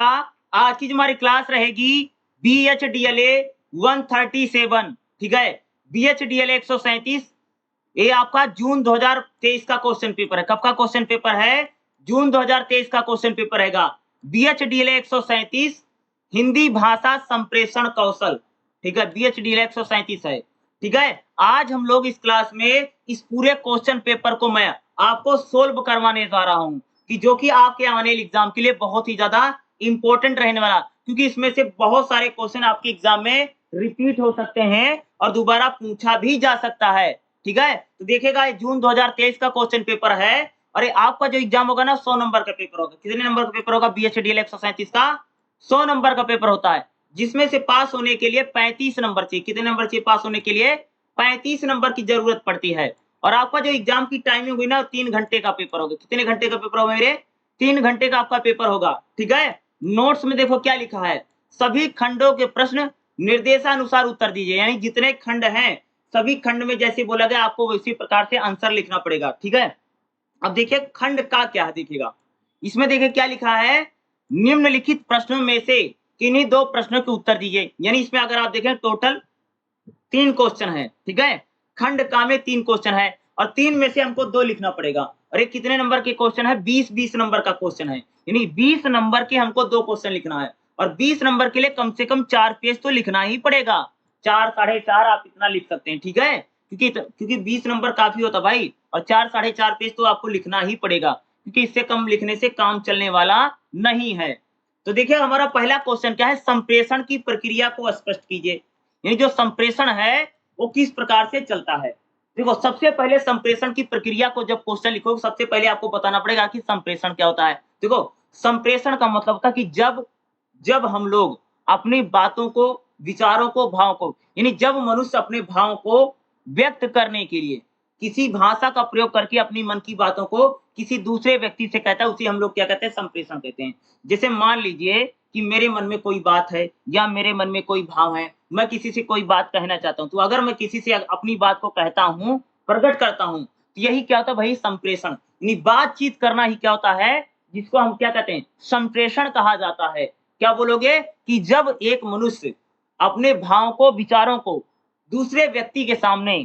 आज की जो हमारी क्लास रहेगी BHDLA 137, ठीक है। BHDLA 137 ये आपका जून 2023 का क्वेश्चन पेपर है। कब का क्वेश्चन पेपर है? जून 2023 का क्वेश्चन पेपर रहेगा। BHDLA 137 हिंदी भाषा संप्रेषण कौशल, ठीक है। BHDLA 137 है, ठीक है। आज हम लोग इस क्लास में इस पूरे क्वेश्चन पेपर को मैं आपको सोल्व करवाने जा रहा हूं, कि जो कि आपके आने वाले एग्जाम के लिए बहुत ही ज्यादा इंपॉर्टेंट रहने वाला, क्योंकि इसमें से बहुत सारे क्वेश्चन आपके एग्जाम में रिपीट हो सकते हैं और दोबारा पूछा भी जा सकता है, ठीक है। तो देखिएगा ये जून 2023 का क्वेश्चन पेपर है और ये आपका जो एग्जाम होगा ना 100 नंबर का पेपर होगा। कितने नंबर का पेपर होगा? BHDLA 137 का 100 नंबर का पेपर होता है, जिसमें से पास होने के लिए 35 नंबर चाहिए। कितने नंबर चाहिए पास होने के लिए? 35 नंबर की जरूरत पड़ती है। और आपका जो एग्जाम की टाइमिंग हुई ना 3 घंटे का पेपर होगा। कितने घंटे का पेपर होगा मेरे? 3 घंटे का आपका पेपर होगा, ठीक है। नोट्स में देखो क्या लिखा है, सभी खंडों के प्रश्न निर्देशानुसार उत्तर दीजिए। यानी जितने खंड हैं सभी खंड में जैसे बोला गया आपको उसी प्रकार से आंसर लिखना पड़ेगा, ठीक है। अब देखिए खंड का क्या है, देखिएगा इसमें देखिए क्या लिखा है, निम्नलिखित प्रश्नों में से किन्हीं 2 प्रश्नों के उत्तर दीजिए। यानी इसमें अगर आप देखें टोटल 3 क्वेश्चन है, ठीक है। खंड का में 3 क्वेश्चन है और 3 में से हमको 2 लिखना पड़ेगा। और ये कितने नंबर के क्वेश्चन है? 20-20 नंबर का क्वेश्चन है। यानी 20 नंबर के हमको 2 क्वेश्चन लिखना है और 20 नंबर के लिए कम से कम 4 पेज तो लिखना ही पड़ेगा। 4 साढ़े 4 आप इतना लिख सकते हैं, ठीक है। क्योंकि 20 नंबर काफी होता भाई, और 4 साढ़े 4 पेज तो आपको लिखना ही पड़ेगा, क्योंकि इससे कम लिखने से काम चलने वाला नहीं है। तो देखिए हमारा पहला क्वेश्चन क्या है, संप्रेषण की प्रक्रिया को स्पष्ट कीजिए। यानी जो संप्रेषण है वो किस प्रकार से चलता है। देखो सबसे पहले संप्रेषण की प्रक्रिया को जब क्वेश्चन लिखोगे सबसे पहले आपको बताना पड़ेगा कि संप्रेषण क्या होता है। देखो संप्रेषण का मतलब था कि जब जब हम लोग अपनी बातों को, विचारों को, भाव को, यानी जब मनुष्य अपने भाव को व्यक्त करने के लिए किसी भाषा का प्रयोग करके अपनी मन की बातों को किसी दूसरे व्यक्ति से कहता है, उसे हम लोग क्या कहते हैं? संप्रेषण कहते हैं। जैसे मान लीजिए कि मेरे मन में कोई बात है या मेरे मन में कोई भाव है, मैं किसी से कोई बात कहना चाहता हूं, तो अगर मैं किसी से अपनी बात को कहता हूं, प्रकट करता हूं, तो यही क्या होता है भाई? संप्रेषण। यानी बातचीत करना ही क्या होता है, जिसको हम क्या कहते हैं? संप्रेषण कहा जाता है। क्या बोलोगे? कि जब एक मनुष्य अपने भाव को, विचारों को दूसरे व्यक्ति के सामने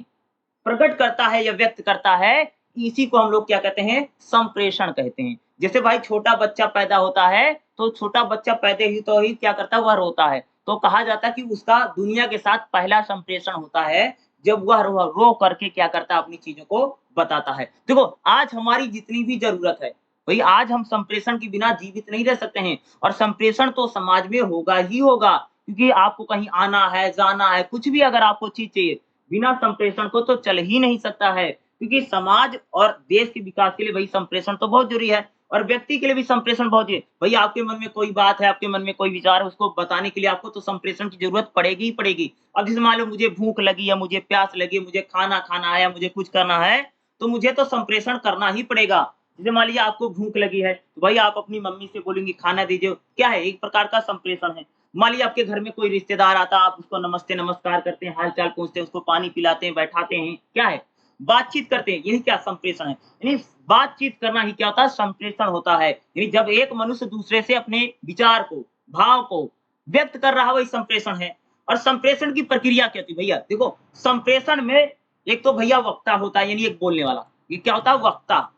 प्रकट करता है या व्यक्त करता है, इसी को हम लोग क्या कहते हैं? संप्रेषण कहते हैं। जैसे भाई छोटा बच्चा पैदा होता है, तो छोटा बच्चा पैदा ही तो ही क्या करता है? वह रोता है, तो कहा जाता है कि उसका दुनिया के साथ पहला संप्रेषण होता है, जब वह रो करके क्या करता है? अपनी चीजों को बताता है। देखो आज हमारी जितनी भी जरूरत है भाई, आज हम संप्रेषण के बिना जीवित नहीं रह सकते हैं, और संप्रेषण तो समाज में होगा ही होगा, क्योंकि आपको कहीं आना है, जाना है, कुछ भी अगर आपको चीज चाहिए, बिना संप्रेषण को तो चल ही नहीं सकता है, क्योंकि समाज और देश के विकास के लिए भाई संप्रेषण तो बहुत जरूरी है, और व्यक्ति के लिए भी संप्रेषण बहुत जरूरी है। भाई आपके मन में कोई बात है, आपके मन में कोई विचार है, उसको बताने के लिए आपको तो संप्रेषण की जरूरत पड़ेगी ही पड़ेगी। अब जैसे मान लो मुझे भूख लगी या मुझे प्यास लगी, मुझे खाना खाना है या मुझे कुछ करना है, तो मुझे तो संप्रेषण करना ही पड़ेगा। जैसे मान लीजिए आपको भूख लगी है, तो भाई आप अपनी मम्मी से बोलेंगे खाना दीजिए, क्या है? एक प्रकार का संप्रेषण है। मान लीजिए आपके घर में कोई रिश्तेदार आता, आप उसको नमस्ते नमस्कार करते हैं, हालचाल पूछते हैं, उसको पानी पिलाते हैं, बैठाते हैं, क्या है? बातचीत करते हैं, यही क्या संप्रेषण है। यानी बातचीत करना ही क्या होता है? संप्रेषण होता है। यानी जब एक मनुष्य दूसरे से अपने विचार को, भाव को व्यक्त कर रहा है, वही संप्रेषण है। और संप्रेषण की प्रक्रिया क्या होती है भैया? देखो संप्रेषण में एक तो भैया वक्ता होता है, यानी एक बोलने वाला, ये क्या होता है? वक्ता।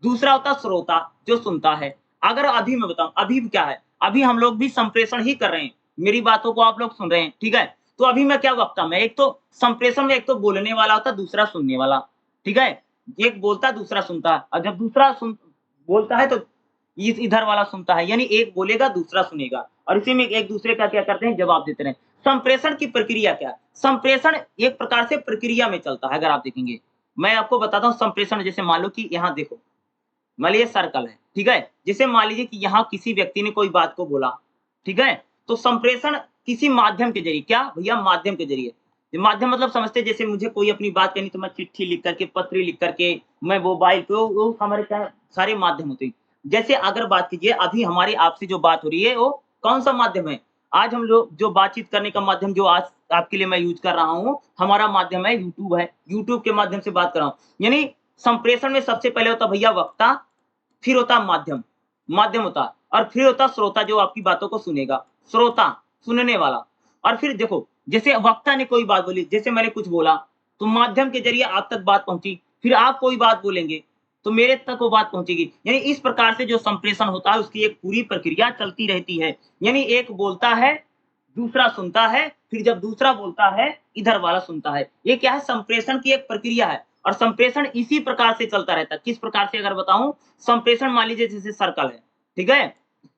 दूसरा होता श्रोता, जो सुनता है। अगर अभी मैं बताऊं, अभी क्या है? अभी हम लोग भी संप्रेषण ही कर रहे हैं, मेरी बातों को आप लोग सुन रहे हैं, ठीक है। तो अभी मैं क्या वक्ता, मैं एक तो संप्रेषण में एक तो बोलने वाला होता, दूसरा सुनने वाला, ठीक है। एक बोलता दूसरा सुनता, और जब दूसरा सुन बोलता है तो इधर वाला सुनता है, यानी एक बोलेगा दूसरा सुनेगा, और इसी में एक दूसरे का क्या करते हैं? जवाब देते रहे। संप्रेषण की प्रक्रिया क्या है? संप्रेषण एक प्रकार से प्रक्रिया में चलता है। अगर आप देखेंगे, मैं आपको बताता हूँ संप्रेषण। जैसे मान लो कि यहाँ देखो, मान लीजिए सर्कल है, ठीक है। जैसे मान लीजिए कि यहाँ किसी व्यक्ति ने कोई बात को बोला, ठीक है, तो संप्रेषण किसी माध्यम के जरिए, क्या भैया? माध्यम के जरिए। माध्यम मतलब समझते, जैसे मुझे कोई अपनी बात कहनी तो मैं चिट्ठी लिख करके, पत्र लिख करके, मैं मोबाइल पे, वो हमारे क्या सारे माध्यम होते हैं। जैसे अगर बात कीजिए, अभी हमारी आपसे जो बात हो रही है, वो कौन सा माध्यम है? आज हम लोग जो बातचीत करने का माध्यम जो आज आपके लिए मैं यूज कर रहा हूँ, हमारा माध्यम है यूट्यूब है, यूट्यूब के माध्यम से बात कर रहा हूँ। यानी संप्रेषण में सबसे पहले होता भैया वक्ता, फिर होता माध्यम। माध्यम होता है, और फिर होता श्रोता जो आपकी बातों को सुनेगा, श्रोता सुनने वाला। और फिर देखो जैसे वक्ता ने कोई बात बोली, जैसे मैंने कुछ बोला तो माध्यम के जरिए आप तक बात पहुंची, फिर आप कोई बात बोलेंगे तो मेरे तक वो बात पहुंचेगी। यानी इस प्रकार से जो संप्रेषण होता है उसकी एक पूरी प्रक्रिया चलती रहती है। यानी एक बोलता है, दूसरा सुनता है, फिर जब दूसरा बोलता है इधर वाला सुनता है। ये क्या है, संप्रेषण की एक प्रक्रिया है, और संप्रेषण इसी प्रकार से चलता रहता है। किस प्रकार से अगर बताऊं, संप्रेषण मान लीजिए जैसे सर्कल है, ठीक है,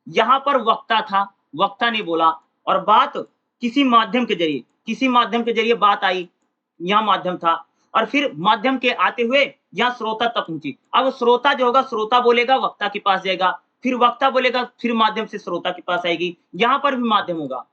यहाँ पर वक्ता था, वक्ता ने बोला और बात किसी माध्यम के जरिए बात आई, यहाँ माध्यम था, और फिर माध्यम के आते हुए यहाँ श्रोता तक पहुंची। अब श्रोता जो होगा, श्रोता बोलेगा वक्ता के पास जाएगा, फिर वक्ता बोलेगा, फिर माध्यम से श्रोता के पास आएगी, यहाँ पर भी माध्यम होगा,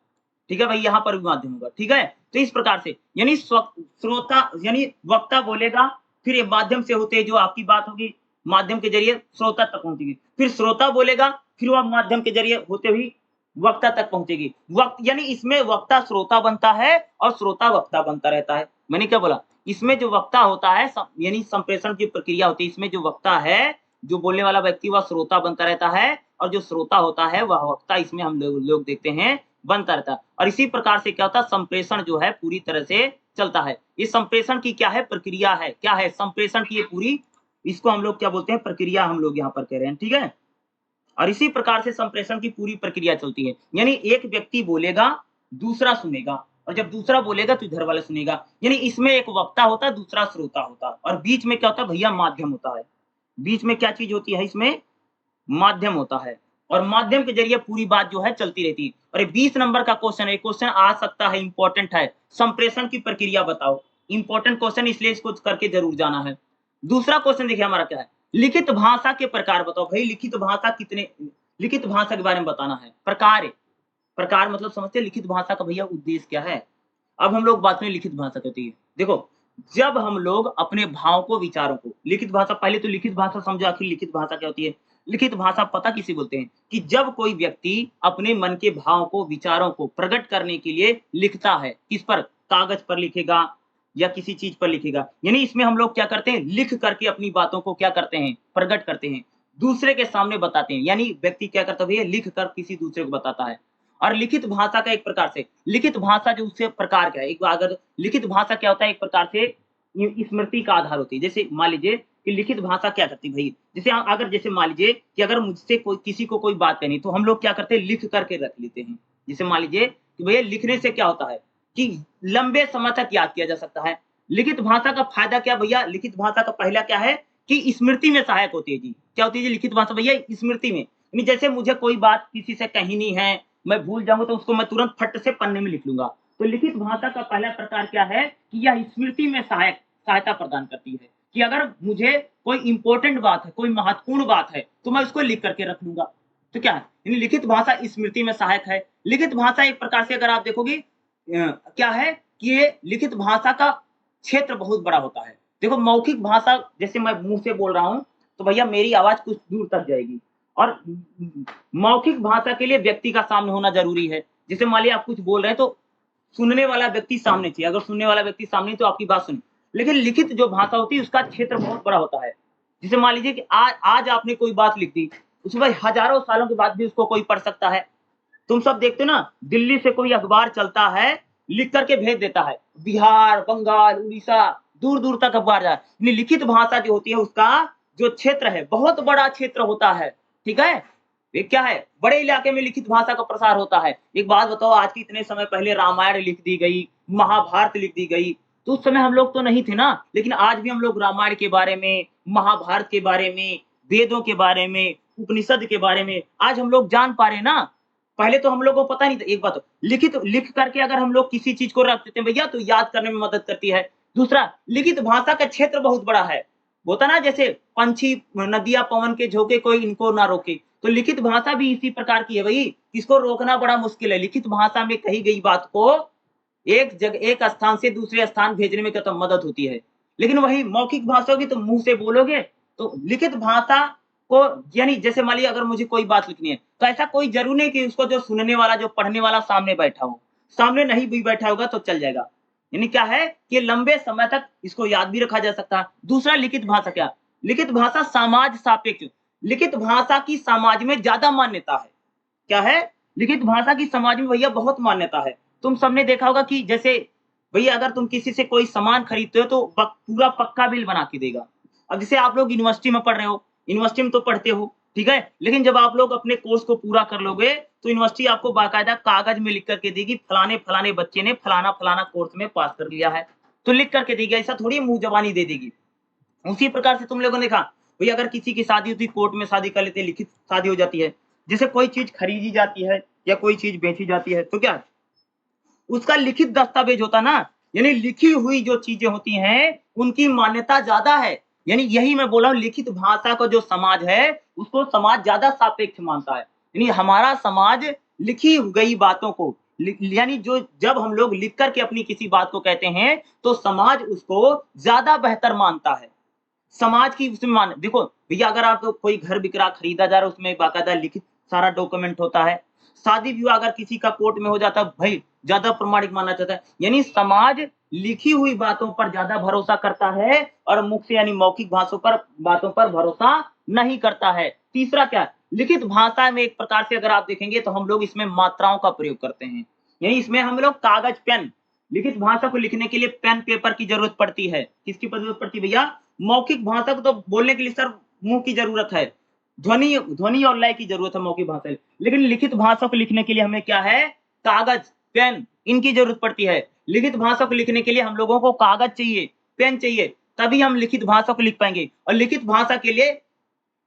ठीक है भाई, यहाँ पर भी माध्यम होगा, ठीक है। तो इस प्रकार से यानी श्रोता यानी वक्ता बोलेगा, फिर ये माध्यम से होते जो आपकी बात होगी, माध्यम के जरिए श्रोता तक पहुंचेगी, फिर श्रोता बोलेगा, फिर वह माध्यम के जरिए होते हुए वक्ता तक पहुंचेगी। यानी इसमें वक्ता श्रोता बनता है और श्रोता वक्ता बनता रहता है। मैंने क्या बोला, इसमें जो वक्ता होता है यानी संप्रेषण की प्रक्रिया होती है, इसमें जो वक्ता है, जो बोलने वाला व्यक्ति वह श्रोता बनता रहता है, और जो श्रोता होता है वह वक्ता, इसमें हम लोग देखते हैं बनता रहता है। और इसी प्रकार से क्या होता है, संप्रेषण जो है पूरी तरह से चलता है। इस संप्रेषण की क्या है, प्रक्रिया है, क्या है संप्रेषण की ये पूरी, इसको हम लोग क्या बोलते हैं, प्रक्रिया हम लोग यहाँ पर कह रहे हैं, ठीक है। और इसी प्रकार से संप्रेषण की पूरी प्रक्रिया चलती है। यानी एक व्यक्ति बोलेगा, दूसरा सुनेगा, और जब दूसरा बोलेगा तो इधर वाला सुनेगा। यानी इसमें एक वक्ता होता है, दूसरा श्रोता होता है, और बीच में क्या होता है भैया, माध्यम होता है। बीच में क्या चीज होती है, इसमें माध्यम होता है, और माध्यम के जरिए पूरी बात जो है चलती रहती है। और ये 20 नंबर का क्वेश्चन है, क्वेश्चन आ सकता है, इंपॉर्टेंट है। संप्रेषण की प्रक्रिया बताओ, इंपॉर्टेंट क्वेश्चन, इसलिए इसको करके जरूर जाना है। दूसरा क्वेश्चन देखिए हमारा क्या है, लिखित भाषा के प्रकार बताओ। भाई लिखित भाषा कितने, लिखित भाषा के बारे में बताना है। प्रकार मतलब समझते हैं लिखित भाषा का भैया उद्देश्य क्या है। अब हम लोग बात में लिखित भाषा कहती है, देखो जब हम लोग अपने भाव को, विचारों को, लिखित भाषा, पहले तो लिखित भाषा समझो आखिर लिखित भाषा क्या होती है। लिखित भाषा पता किसे बोलते हैं, कि जब कोई व्यक्ति अपने मन के भाव को, विचारों को प्रकट करने के लिए लिखता है, किस पर, कागज पर लिखेगा या किसी चीज पर लिखेगा। यानी इसमें हम लोग क्या करते हैं, लिख करके अपनी बातों को क्या करते हैं, प्रकट करते हैं, दूसरे के सामने बताते हैं। यानी व्यक्ति क्या करता है भैया, लिख कर किसी दूसरे को बताता है। और लिखित भाषा का एक प्रकार से, लिखित भाषा जो उससे प्रकार क्या है, एक अगर लिखित भाषा क्या होता है, एक प्रकार से स्मृति का आधार होती है। जैसे मान लीजिए कि लिखित भाषा क्या करती है भाई, जैसे अगर जैसे मान लीजिए कि अगर मुझसे कोई, किसी को कोई बात कहनी, तो हम लोग क्या करते हैं, लिख करके रख लेते हैं। जैसे मान लीजिए कि भैया लिखने से क्या होता है कि लंबे समय तक याद किया जा सकता है। लिखित भाषा का फायदा क्या भैया, लिखित भाषा का पहला क्या है कि स्मृति में सहायक होती है जी। क्या होती है जी लिखित भाषा भैया, स्मृति में। यानी जैसे मुझे कोई बात किसी से कहनी है, मैं भूल जाऊंगा तो उसको मैं तुरंत फट से पन्ने में लिख लूंगा। तो लिखित भाषा का पहला प्रकार क्या है कि यह स्मृति में सहायता प्रदान करती है, कि अगर मुझे कोई इंपॉर्टेंट बात है, कोई महत्वपूर्ण बात है, तो मैं उसको लिख करके रख लूंगा। तो क्या है, यानी लिखित भाषा स्मृति में सहायक है। लिखित भाषा एक प्रकार से अगर आप देखोगे क्या है कि ये लिखित भाषा का क्षेत्र बहुत बड़ा होता है। देखो मौखिक भाषा, जैसे मैं मुंह से बोल रहा हूं तो भैया मेरी आवाज कुछ दूर तक जाएगी, और मौखिक भाषा के लिए व्यक्ति का सामने होना जरूरी है। जैसे मान लिया आप कुछ बोल रहे हैं तो सुनने वाला व्यक्ति सामने चाहिए, अगर सुनने वाला व्यक्ति सामने तो आपकी बात सुनी। लेकिन लिखित जो भाषा होती है उसका क्षेत्र बहुत बड़ा होता है। जैसे मान लीजिए कि आज आपने कोई बात लिख दी, उसके बाद हजारों सालों के बाद भी उसको कोई पढ़ सकता है। तुम सब देखते हो ना, दिल्ली से कोई अखबार चलता है, लिख करके भेज देता है, बिहार, बंगाल, उड़ीसा, दूर दूर तक अखबार जाए। लिखित भाषा जो होती है उसका जो क्षेत्र है बहुत बड़ा क्षेत्र होता है, ठीक है। ये क्या है, बड़े इलाके में लिखित भाषा का प्रसार होता है। एक बात बताओ, आज की इतने समय पहले रामायण लिख दी गई, महाभारत लिख दी गई, तो उस समय हम लोग तो नहीं थे ना, लेकिन आज भी हम लोग रामायण के बारे में, महाभारत के बारे में, वेदों के बारे में, उपनिषद के बारे में आज हम लोग जान पा रहे हैं ना। पहले तो हम लोग को पता नहीं था। एक बात, लिख करके अगर हम लोग किसी चीज को रख देते हैं भैया तो याद करने में मदद करती है। दूसरा, लिखित भाषा का क्षेत्र बहुत बड़ा है। होता ना जैसे पंछी, नदियां, पवन के झोंके, कोई इनको ना रोके, तो लिखित भाषा भी इसी प्रकार की है भाई, इसको रोकना बड़ा मुश्किल है। लिखित भाषा में कही गई बात को एक स्थान से दूसरे स्थान भेजने में क्या मदद होती है। लेकिन वही मौखिक भाषा होगी तो मुंह से बोलोगे। तो लिखित भाषा को, यानी जैसे मान लिया अगर मुझे कोई बात लिखनी है तो ऐसा कोई जरूर नहीं कि उसको जो सुनने वाला, जो पढ़ने वाला सामने बैठा हो, सामने नहीं भी बैठा होगा तो चल जाएगा। यानी क्या है कि लंबे समय तक इसको याद भी रखा जा सकता है। दूसरा, लिखित भाषा क्या, लिखित भाषा समाज सापेक्ष, लिखित भाषा की समाज में ज्यादा मान्यता है। क्या है? लिखित भाषा की समाज में भैया बहुत मान्यता है। तुम सबने देखा होगा कि जैसे भैया अगर तुम किसी से कोई सामान खरीदते हो तो पूरा पक्का बिल बना के देगा। अब जैसे आप लोग यूनिवर्सिटी में पढ़ रहे हो, यूनिवर्सिटी में तो पढ़ते हो, ठीक है? लेकिन जब आप लोग अपने कोर्स को पूरा कर लोगे, तो यूनिवर्सिटी आपको बाकायदा कागज में लिख कर के देगी, फलाने-फलाने बच्चे ने फलाना-फलाना कोर्स में पास कर लिया है। तो लिख कर के देगी, ऐसा थोड़ी मुँह ज़बानी दे देगी। उसी प्रकार से तुम लोगों ने देखा, भई अगर किसी की शादी होती है, कोर्ट में शादी कर लेते हैं, लिखित शादी हो जाती है। जैसे कोई चीज़ खरीदी जाती है या कोई चीज़ बेची जाती है, तो क्या उसका लिखित दस्तावेज होता ना, यानी लिखी हुई जो चीज़ें होती हैं, उनकी मान्यता ज़्यादा है। यानी यही मैं बोल रहा हूँ लिखित भाषा का जो समाज है, उसको समाज ज़्यादा सापेक्ष मानता है। यानी हमारा समाज लिखी गई बातों को यानी जो जब हम लोग लिख कर के अपनी किसी बात को कहते हैं, तो समाज उसको ज़्यादा बेहतर मानता है। समाज की उसमें मान देखो भैया अगर आप कोई घर बिक रहा खरीदा जा रहा है उसमें बाकायदा लिखित सारा डॉक्यूमेंट होता है। शादी-विवाह अगर किसी का कोर्ट में हो जाता है भाई ज़्यादा प्रमाणिक माना जाता है। यानी समाज लिखी हुई बातों पर ज़्यादा भरोसा करता है और मुख से यानी मौखिक बातों पर भरोसा नहीं करता है। तीसरा क्या है? लिखित भाषा में एक प्रकार से अगर आप देखेंगे तो हम लोग इसमें मात्राओं का प्रयोग करते हैं। यानी इसमें हम लोग कागज पेन लिखित भाषा को लिखने के लिए पेन पेपर की ज़रूरत पड़ती है। किसकी ज़रूरत पड़ती है भैया? मौखिक भाषा को तो बोलने के लिए सर मुँह की ज़रूरत है। ध्वनि ध्वनि और लय की ज़रूरत है मौखिक भाषा में। लेकिन लिखित भाषा को लिखने के लिए हमें क्या है? कागज, पेन इनकी ज़रूरत पड़ती है। लिखित भाषा को लिखने के लिए हम लोगों को कागज चाहिए, पेन चाहिए, तभी हम लिखित भाषा को लिख पाएँगे और लिखित भाषा के लिए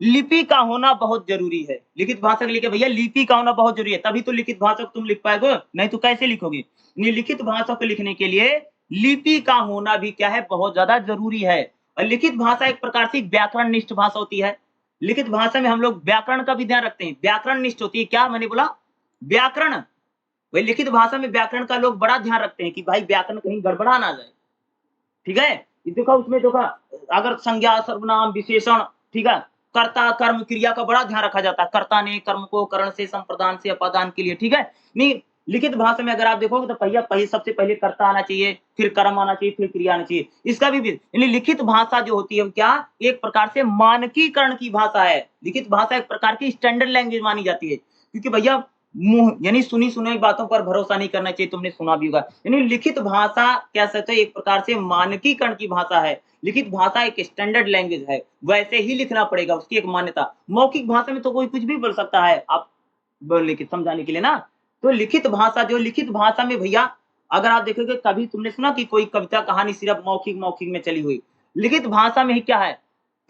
लिपि का होना बहुत ज़रूरी है। लिखित भाषा के लिए क्या भैया लिपि का होना बहुत ज़रूरी है, तभी तो लिखित भाषा को तुम लिख पाओगे, नहीं तो कैसे लिखोगे? ये लिखित भाषा को लिखने के लिए लिपि का होना भी क्या है बहुत ज़्यादा ज़रूरी है। और लिखित भाषा एक प्रकार से व्याकरण निष्ठ भाषा होती है। लिखित भाषा में हम लोग व्याकरण का भी ध्यान रखते हैं। व्याकरण निष्ठ होती है क्या मैंने बोला? व्याकरण। वही लिखित भाषा में व्याकरण का लोग बड़ा ध्यान रखते हैं कि भाई व्याकरण कहीं गड़बड़ा ना जाए। ठीक है? ये देखो उसमें देखो अगर संज्ञा, सर्वनाम, विशेषण, ठीक है? कर्ता, कर्म, क्रिया का बड़ा ध्यान रखा जाता है। कर्ता ने कर्म को करण से, संप्रदान से, अपादान के लिए, ठीक है? नहीं लिखित भाषा में अगर आप देखोगे तो भैया सबसे पहले कर्ता आना चाहिए, फिर कर्म आना चाहिए, फिर क्रिया आना चाहिए। इसका भी यानी लिखित भाषा जो होती है क्या एक प्रकार से मानकीकरण की भाषा है। लिखित भाषा एक प्रकार की स्टैंडर्ड लैंग्वेज मानी जाती है। क्योंकि भैया मुँह यानी सुनी-सुनाई बातों पर भरोसा नहीं करना चाहिए, तुमने सुना भी होगा। यानी लिखित भाषा कह सकते हैं एक प्रकार से मानकीकरण की भाषा है। लिखित भाषा एक स्टैंडर्ड लैंग्वेज है, वैसे ही लिखना पड़ेगा, उसकी एक मान्यता। मौखिक भाषा में तो कोई कुछ भी बोल सकता है, आप बोलने के समझाने के लिए ना। तो लिखित भाषा में भैया अगर आप देखोगे कभी तुमने सुना कि कोई कविता कहानी सिर्फ मौखिक में चली हुई। लिखित भाषा में ही क्या है?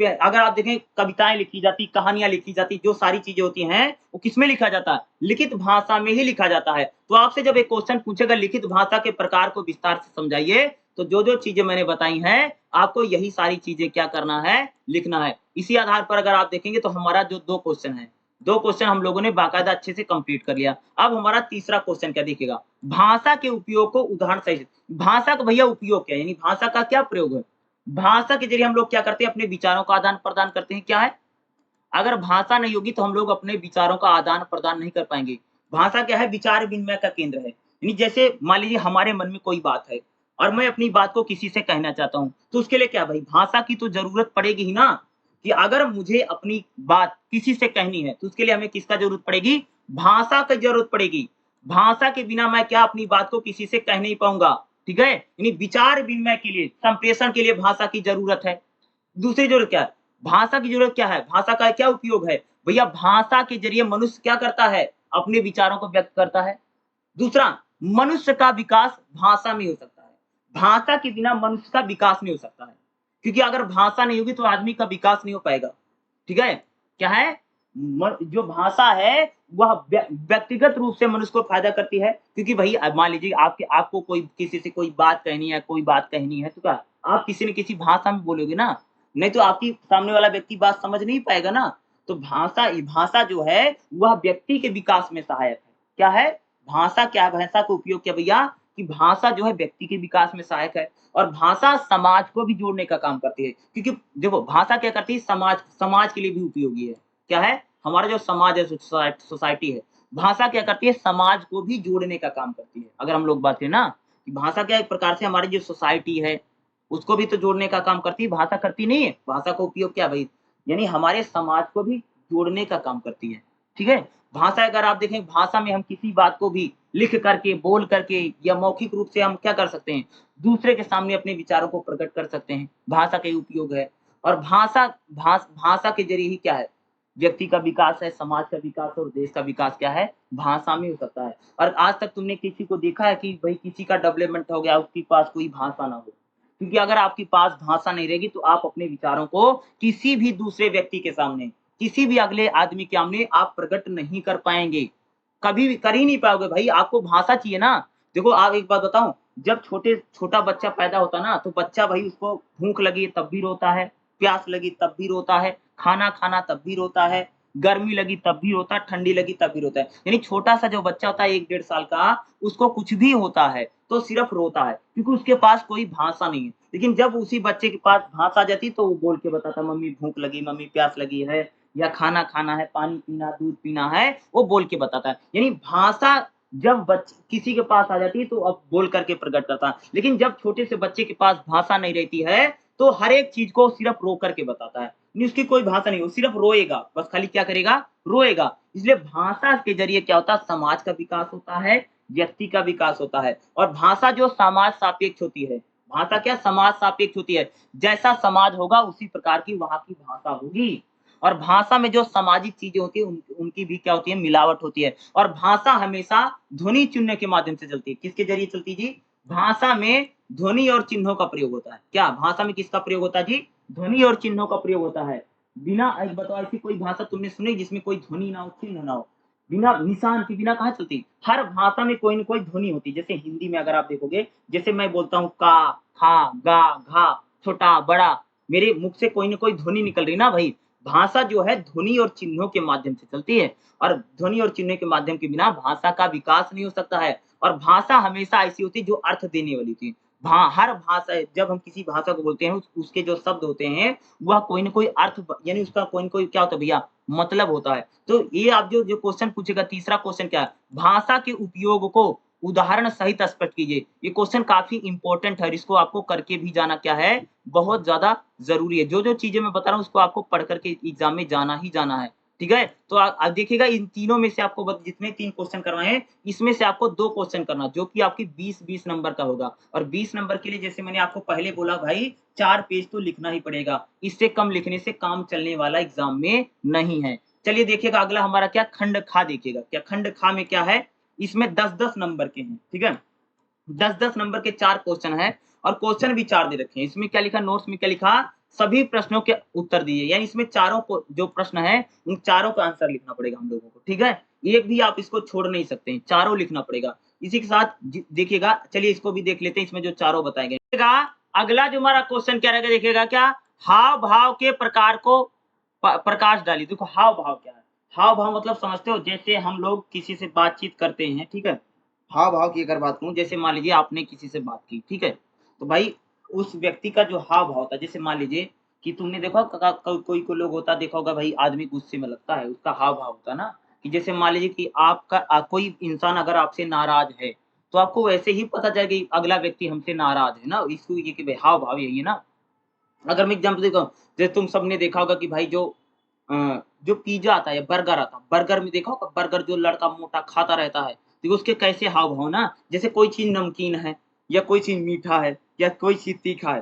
अगर आप देखें कविताएँ लिखी जाती, कहानियाँ लिखी जाती, जो सारी चीज़ें होती हैं, वो किसमें लिखा जाता है? लिखित भाषा में ही लिखा जाता है। तो आपसे जब एक क्वेश्चन पूछेगा लिखित भाषा के प्रकार को विस्तार से समझाइए, तो जो-जो चीज़ें मैंने बताई हैं, आपको यही सारी चीज़ें क्या करना है? लिखना है। इसी आधार पर अगर आप देखेंगे तो हमारा जो 2 क्वेश्चन हैं, 2 क्वेश्चन हम लोगों ने बाकायदा अच्छे से कंप्लीट कर लिया। अब हमारा तीसरा क्वेश्चन क्या देखिएगा, भाषा के उपयोग को उदाहरण सहित भाषा का भैया उपयोग क्या है? यानी भाषा का क्या प्रयोग है? भाषा के ज़रिए हम लोग क्या करते हैं? अपने विचारों का आदान-प्रदान करते हैं, क्या है? अगर भाषा नहीं होगी तो हम लोग अपने विचारों का आदान-प्रदान नहीं कर पाएँगे। भाषा क्या है? विचार विनिमय का केंद्र है। यानी जैसे मान लीजिए हमारे मन में कोई बात है और मैं अपनी बात को किसी से कहना चाहता हूँ, तो उसके लिए क्या भाई भाषा की तो ज़रूरत पड़ेगी ही ना, कि अगर मुझे अपनी बात किसी से कहनी है, तो उसके लिए हमें किसका ज़रूरत पड़ेगी? भाषा की ज़रूरत पड़ेगी। भाषा के बिना मैं क्या अपनी बात को किसी से कह नहीं पाऊँगा, ठीक है? यानी विचार विनिमय के लिए, संप्रेषण के लिए भाषा की ज़रूरत है। दूसरी ज़रूरत क्या है? भाषा की ज़रूरत क्या है? भाषा का क्या उपयोग है? भैया भाषा के ज़रिए मनुष्य क्या करता है? अपने विचारों को व्यक्त करता है। दूसरा, मनुष्य का विकास भाषा में हो सकता है। भाषा के बिना मनुष्य का विकास नहीं हो सकता है। क्योंकि अगर भाषा नहीं होगी तो आदमी का विकास नहीं हो पाएगा। ठीक है? क्या है? जो भाषा है वह व्यक्तिगत रूप से मनुष्य को फ़ायदा करती है। क्योंकि भई मान लीजिए आपको कोई किसी से कोई बात कहनी है, तो क्या आप किसी न किसी भाषा में बोलोगे ना, नहीं तो आपकी सामने वाला व्यक्ति बात समझ नहीं पाएगा ना। तो भाषा जो है वह व्यक्ति के विकास में सहायक है। क्या है? भाषा क्या है? भाषा का उपयोग क्या भैया? कि भाषा जो है व्यक्ति के विकास में सहायक है और भाषा समाज को भी जोड़ने का काम करती है। क्योंकि देखो भाषा क्या करती है? समाज के लिए भी उपयोगी है। क्या है? हमारा जो समाज है सोसाइटी है, भाषा क्या करती है? समाज को भी जोड़ने का काम करती है। अगर हम लोग बात करें ना, कि भाषा क्या एक प्रकार से हमारी जो सोसाइटी है, उसको भी तो जोड़ने का काम करती है, भाषा करती नहीं है। भाषा का उपयोग क्या है भई? यानी हमारे समाज को भी जोड़ने का काम करती है, ठीक है। भाषा अगर आप देखें, भाषा में हम किसी बात को भी लिख करके, बोल करके या मौखिक रूप से हम क्या कर सकते हैं, दूसरे के सामने अपने विचारों को प्रकट कर सकते हैं। भाषा का ही उपयोग है। और भाषा के जरिए ही क्या है, व्यक्ति का विकास है, समाज का विकास और देश का विकास क्या है, भाषा में हो सकता है। और आज तक तुमने किसी को देखा है कि भाई किसी का डेवलपमेंट हो गया, उसके पास कोई भाषा ना हो? क्योंकि अगर आपके पास भाषा नहीं रहेगी तो आप अपने विचारों को किसी भी दूसरे व्यक्ति के सामने, किसी भी अगले आदमी के सामने आप प्रकट नहीं कर पाएँगे। कभी भी कर ही नहीं पाओगे भाई, आपको भाषा चाहिए ना। देखो आप एक बात बताऊँ, जब छोटा बच्चा पैदा होता है ना, तो बच्चा भाई उसको भूख लगी तब भी रोता है, प्यास लगी तब भी रोता है, खाना खाना तब भी रोता है, गर्मी लगी तब भी रोता है, ठंडी लगी तब भी रोता है। यानी छोटा-सा जो बच्चा होता है 1 डेढ़ साल का, उसको कुछ भी होता है, तो सिर्फ़ रोता है, क्योंकि उसके पास कोई भाषा नहीं है। लेकिन जब उसी बच्चे के पास भाषा आ जाती है, तो वो बोल के बताता है, मम्मी भूख लगी, मम्मी प्यास लगी है, या खाना खाना है, पानी पीना, दूध पीना है, वो बोल के बताता है। यानी भाषा जब किसी के पास आ जाती है, तो अब बोल करके प्रकट करता है। लेकिन जब छोटे से बच्चे के पास भाषा नहीं रहती है, तो हर एक चीज़ को सिर्फ़ रो करके बताता है। नहीं, उसकी कोई भाषा नहीं, वो सिर्फ़ रोएगा, बस खाली क्या करेगा? रोएगा। इसलिए भाषा के ज़रिए क्या होता है, समाज का विकास होता है, व्यक्ति का विकास होता है। और भाषा जो समाज सापेक्ष होती है, भाषा क्या समाज सापेक्ष होती है। जैसा समाज होगा उसी प्रकार की वहाँ की भाषा होगी। और भाषा में जो सामाजिक चीज़ें होती हैं उनकी भी क्या होती है, मिलावट होती है। और भाषा हमेशा ध्वनि चिन्ह के माध्यम से चलती है। किसके ज़रिए चलती है जी? भाषा में ध्वनि और चिन्हों का प्रयोग होता है। क्या भाषा में किसका प्रयोग होता है जी? ध्वनि और चिन्हों का प्रयोग होता है। बिना एक बताओ, ऐसी कोई भाषा तुमने सुनी जिसमें कोई ध्वनि ना हो, चिन्ह ना हो? बिना निशान के बिना कहाँ चलती? हर भाषा में कोई न कोई ध्वनि होती है। जैसे हिंदी में अगर आप देखोगे, जैसे मैं बोलता हूँ का, खा, गा, घा, छोटा, बड़ा, मेरे मुख से कोई न कोई ध्वनि निकल रही ना भई। भाषा जो है ध्वनि और चिन्हों के माध्यम से चलती है, और ध्वनि और चिन्ह के माध्यम के बिना भाषा का विकास नहीं हो सकता है। और भाषा हमेशा ऐसी होती है जो अर्थ देने वाली होती है। हर भाषा, जब हम किसी भाषा को बोलते हैं, उसके जो शब्द होते हैं, वह कोई न कोई अर्थ यानी उसका कोई न कोई क्या होता है भैया, मतलब होता है। तो ये आप जो जो क्वेश्चन पूछेगा, तीसरा क्वेश्चन क्या है? भाषा के उपयोग को उदाहरण सहित स्पष्ट कीजिए। ये क्वेश्चन काफ़ी इम्पोर्टेंट है और इसको आपको करके भी जाना क्या है, बहुत ज़्यादा ज़रूरी है। जो-जो चीज़ें मैं बता रहा हूँ उसको आपको पढ़ कर के एग्ज़ाम में जाना ही जाना है, ठीक है? तो देखिएगा, इन तीनों में से आपको जितने 3 क्वेश्चन करवाए हैं, इसमें से आपको 2 क्वेश्चन करना, जो कि आपकी 20-20 नंबर का होगा। और 20 नंबर के लिए जैसे मैंने आपको पहले बोला भाई, 4 पेज तो लिखना ही पड़ेगा। इससे कम लिखने से काम चलने वाला एग्ज़ाम में नहीं है। चलिए देखिएगा, अगला हमारा क्या, खंड खा देखिएगा। क्या खंड खा में क्या है? इसमें 10-10 नंबर के हैं, ठीक है? 10-10 नंबर के 4 क्वेश्चन हैं और क्वेश्चन भी 4 दे रखे हैं। इसमें क्या लिखा, नोट्स में क्या लिखा, सभी प्रश्नों के उत्तर दिए। यानी इसमें चारों को जो प्रश्न है, उन चारों का आंसर लिखना पड़ेगा हम लोगों को, ठीक है? एक भी आप इसको छोड़ नहीं सकते हैं, चारों लिखना पड़ेगा। इसी के साथ देखिएगा, चलिए इसको भी देख लेते हैं, इसमें जो चारों बताए गए। देखिएगा, अगला जो हमारा क्वेश्चन क्या रहेगा, देखिएगा क्या, हाव-भाव के प्रकार को प्रकाश डालिए। देखो हाव-भाव क्या है? हाव-भाव मतलब समझते हो? जैसे हम लोग किसी से बातचीत करते हैं, ठीक है? हाव-भाव की अगर बात करूँ, जैसे मान लीजिए आपने किसी से बात की, ठीक है? तो भाई उस व्यक्ति का जो हाव-भाव होता है, जैसे मान लीजिए कि तुमने देखा कोई लोग होता देखा होगा भाई, आदमी गुस्से में लगता है, उसका हाव-भाव होता है ना, कि जैसे मान लीजिए कि आपका कोई इंसान अगर आपसे नाराज़ है, तो आपको वैसे ही पता चलेगा कि अगला व्यक्ति हमसे नाराज़ है ना, इसको ये कि भाई हाव-भाव यही है ना। अगर मैं एग्ज़ाम्पल देता हूँ, जैसे तुम सबने देखा होगा कि भाई जो पिज़्ज़ा आता है या बर्गर आता है, बर्गर में देखा होगा, बर्गर जो लड़का मोटा खाता रहता है, तो उसके कैसे हाव-भाव ना, जैसे कोई चीज़ नमकीन है या कोई चीज़ मीठा है या कोई चीज़ तीखा है,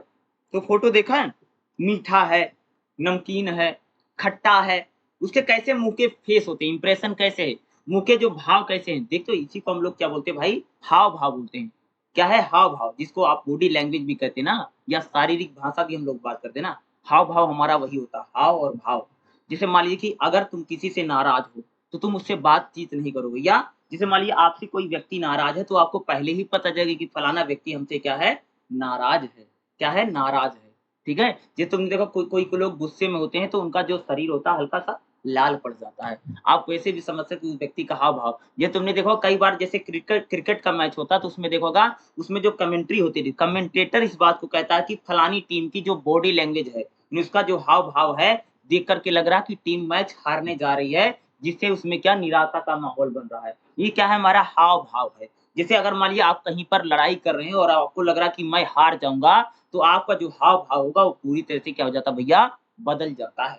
तो फ़ोटो देखा है? मीठा है, नमकीन है, खट्टा है, उसके कैसे मुँह के फेस होते हैं, इंप्रेशन कैसे है, मुँह के जो भाव कैसे हैं, देख तो इसी को हम लोग क्या बोलते हैं भाई, हाव-भाव बोलते हैं। क्या है हाव-भाव, जिसको आप बॉडी लैंग्वेज भी कहते हैं ना, या शारीरिक भाषा भी हम लोग बात करते हैं ना, हाव-भाव हमारा वही होता है, हाव और भाव। जैसे मान लीजिए कि अगर तुम किसी से नाराज़ हो, तो तुम उससे बातचीत नहीं करोगे, या जैसे मान लीजिए आपसे कोई व्यक्ति नाराज़ है, तो आपको पहले ही पता चलेगा कि फलाना व्यक्ति हमसे क्या है, नाराज़ है। क्या है? नाराज़ है, ठीक है? ये तुमने देखा, कोई लोग गुस्से में होते हैं, तो उनका जो शरीर होता है हल्का-सा लाल पड़ जाता है। आप वैसे भी समझ सकते हो उस व्यक्ति का हाव-भाव। ये तुमने देखा होगा कई बार, जैसे क्रिकेट क्रिकेट का मैच होता है, तो उसमें देखा होगा, उसमें जो कमेंट्री होती थी, कमेंटेटर इस बात को कहता है कि फलानी टीम की जो बॉडी लैंग्वेज है, यानी उसका जो हाव-भाव है, देख कर के लग रहा है कि टीम मैच हारने जा रही है, जिससे उसमें क्या निराशा का माहौल बन रहा है। ये क्या है? हमारा हाव-भाव है। जैसे अगर मान लीजिए आप कहीं पर लड़ाई कर रहे हैं और आपको लग रहा है कि मैं हार जाऊँगा, तो आपका जो हाव-भाव होगा वो पूरी तरह से क्या हो जाता है भैया, बदल जाता है।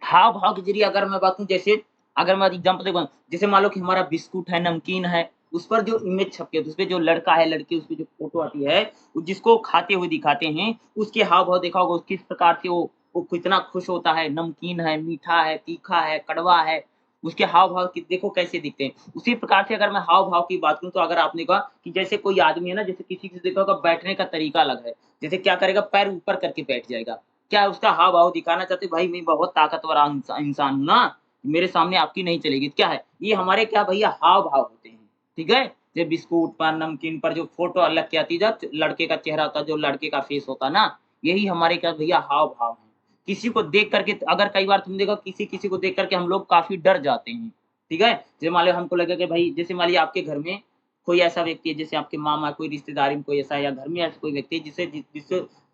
हाव भाव के जरिए अगर मैं बात करूं, जैसे अगर मैं एग्जांपल देखो, जैसे मान लो कि हमारा बिस्कुट है, नमकीन है, उस पर जो इमेज छपती है, तो उसपे जो लड़का है, लड़की, उसपे जो फोटो आती है, वो जिसको खाते हुए दिखाते हैं, उसके हाव भाव देखा होगा, किस प्रकार से वो कितना खुश होता है, नमकीन है, मीठा है, तीखा है, कड़वा है, उसके हाव भाव देखो कैसे दिखते हैं। उसी प्रकार से अगर मैं हाव भाव की बात करूं, तो अगर आपने कहा कि जैसे कोई आदमी है ना, जैसे किसी से देखा होगा बैठने का तरीका अलग है, जैसे क्या करेगा, पैर ऊपर करके बैठ जाएगा, क्या उसका हाव-भाव दिखाना चाहते हैं, भाई मैं बहुत ताकतवर इंसान हूँ ना, मेरे सामने आपकी नहीं चलेगी, क्या है? ये हमारे क्या भैया हाव-भाव होते हैं, ठीक है? ये बिस्कुट पर, नमकीन पर जो फ़ोटो अलग की आती है, जो लड़के का चेहरा होता है, जो लड़के का फेस होता है ना, यही हमारे क्या भैया हाव-भाव हैं। किसी को देख कर के अगर कई बार तुम देखो किसी-किसी को देख कर के हम लोग काफ़ी डर जाते हैं, ठीक है? जैसे मान लो हमको लगे कि भाई जैसे मान लीजिए आपके घर में कोई ऐसा व्यक्ति है, जैसे आपके मामा, कोई रिश्तेदारी में कोई ऐसा है या घर में ऐसा कोई व्यक्ति है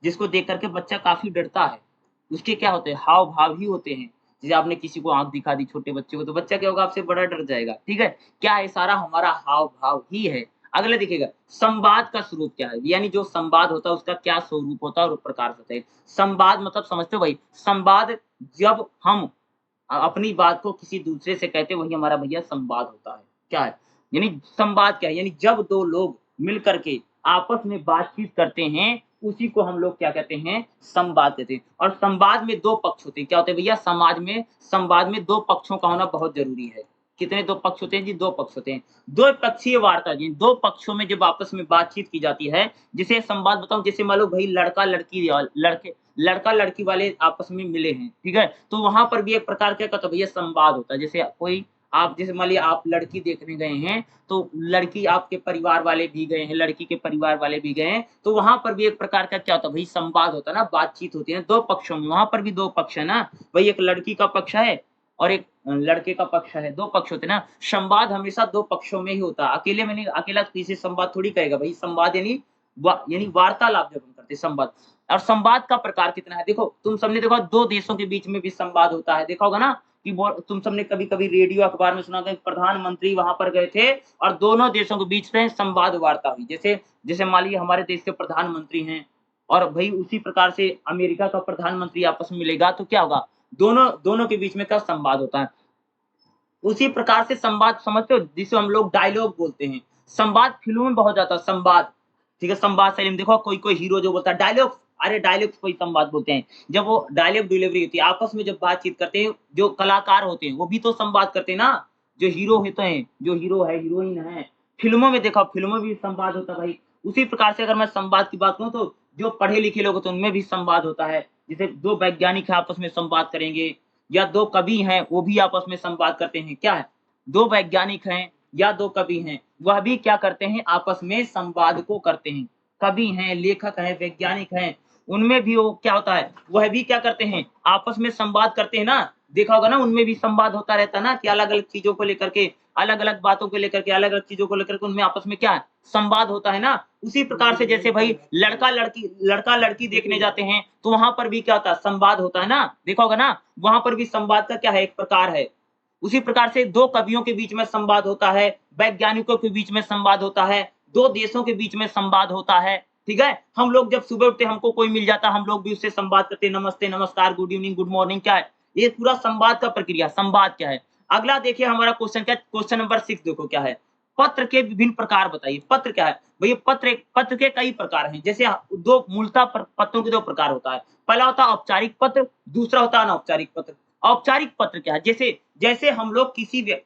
जिसको देख कर के बच्चा काफ़ी डरता है। उसके क्या होते हैं, हाव-भाव ही होते हैं। जैसे आपने किसी को आँख दिखा दी छोटे बच्चे को, तो बच्चा क्या होगा, आपसे बड़ा डर जाएगा, ठीक है? क्या है, सारा हमारा हाव-भाव ही है। अगला देखिएगा, संवाद का स्वरूप क्या है? यानी जो संवाद होता है उसका क्या स्वरूप होता है और प्रकार होता है? संवाद मतलब समझते हो भाई? संवाद जब हम अपनी बात को किसी दूसरे से कहते हैं, वही हमारा भैया संवाद होता है। क्या है? यानी संवाद क्या है? यानी जब 2 लोग मिल कर के आपस में बातचीत करते हैं, उसी को हम लोग क्या कहते हैं? संवाद कहते हैं। और संवाद में 2 पक्ष होते हैं। क्या होते हैं भैया? समाज में संवाद में 2 पक्षों का होना बहुत ज़रूरी है। कितने 2 पक्ष होते हैं जी? 2 पक्ष होते हैं। द्विपक्षीय वार्ता जी, 2 पक्षों में जब आपस में बातचीत की जाती है, जिसे संवाद बताऊँ, जैसे मान लो भई लड़का-लड़की वाले आपस में मिले हैं, ठीक है? तो वहाँ पर भी एक प्रकार का क्या होता है भैया, संवाद होता है। जैसे कोई आप जैसे मान लीजिए आप लड़की देखने गए हैं, तो लड़की आपके परिवार वाले भी गए हैं, लड़की के परिवार वाले भी गए हैं, तो वहाँ पर भी एक प्रकार का क्या होता है भई, संवाद होता है ना, बातचीत होती है ना 2 पक्षों में, वहाँ पर भी 2 पक्ष है ना, भई एक लड़की का पक्ष है और एक लड़के का पक्ष है, 2 पक्ष होते हैं ना। संवाद हमेशा 2 पक्षों में ही होता है, अकेले में नहीं, अकेला किसी से संवाद थोड़ी करेगा भई, संवाद यानी वार्तालाप जब हम करते हैं, संवाद। और संवाद का प्रकार कितना है, देखो तुम सबने देखा 2 देशों के बीच में भी संवाद होता है, देखा होगा ना कि वो तुम सबने कभी-कभी रेडियो अखबार में सुना होगा कि प्रधानमंत्री वहाँ पर गए थे और दोनों देशों के बीच में संवाद वार्ता हुई। जैसे जैसे मान लीजिए हमारे देश के प्रधानमंत्री हैं और भई उसी प्रकार से अमेरिका का प्रधानमंत्री आपस में मिलेगा तो क्या होगा? दोनों दोनों के बीच में क्या संवाद होता है। उसी प्रकार से संवाद समझते हो जिसे हम लोग डायलॉग बोलते हैं। संवाद फ़िल्मों में बहुत ज़्यादा संवाद, ठीक है? संवाद शैली में देखो कोई-कोई हीरो जो बोलता है डायलॉग, अरे डायलॉग्स को ही संवाद बोलते हैं। जब वो डायलॉग डिलीवरी होती है, आपस में जब बातचीत करते हैं, जो कलाकार होते हैं, वो भी तो संवाद करते हैं ना। जो हीरो होते हैं, जो हीरो है, हीरोइन है, फ़िल्मों में देखो फ़िल्मों में भी संवाद होता है भाई। उसी प्रकार से अगर मैं संवाद की बात करूँ तो जो पढ़े-लिखे लोग होते हैं, उनमें भी संवाद होता है। जैसे 2 वैज्ञानिक हैं आपस में संवाद करेंगे या 2 कवि हैं, वो भी आपस में संवाद करते हैं, क्या है? 2 वैज्ञानिक हैं या 2 कवि हैं, वह भी क्या करते हैं? आपस में संवाद को करते हैं। कवि हैं, लेखक हैं, वैज्ञानिक हैं, उनमें भी वो क्या होता है? वह भी क्या करते हैं? आपस में संवाद करते हैं ना। देखा होगा ना उनमें भी संवाद होता रहता है ना कि अलग-अलग चीज़ों को लेकर के, अलग-अलग बातों को लेकर के, अलग-अलग चीज़ों को लेकर के उनमें आपस में क्या है? संवाद होता है ना। उसी प्रकार से जैसे भाई लड़का-लड़की देखने जाते हैं, तो वहाँ पर भी क्या होता है? संवाद होता है ना। देखा होगा ना, वहाँ पर भी संवाद का क्या है? एक प्रकार है। उसी प्रकार से 2 कवियों के बीच में संवाद होता है, वैज्ञानिकों के बीच में संवाद होता है, 2 देशों के बीच में संवाद होता है, ठीक है? हम लोग जब सुबह उठते हैं, हमको कोई मिल जाता है, हम लोग भी उससे संवाद करते हैं, नमस्ते, नमस्कार, गुड इवनिंग, गुड मॉर्निंग, क्या है? ये पूरा संवाद का प्रक्रिया, संवाद क्या है? अगला देखिए हमारा क्वेश्चन क्या है? क्वेश्चन नंबर 6 देखो क्या है? पत्र के विभिन्न प्रकार बताइए। पत्र क्या है? भैया पत्र के कई प्रकार हैं। जैसे 2 मूलतः पत्रों के 2 प्रकार होता है। पहला होता है औपचारिक पत्र, दूसरा होता है अनौपचारिक पत्र। औपचारिक पत्र क्या है? जैसे जैसे हम लोग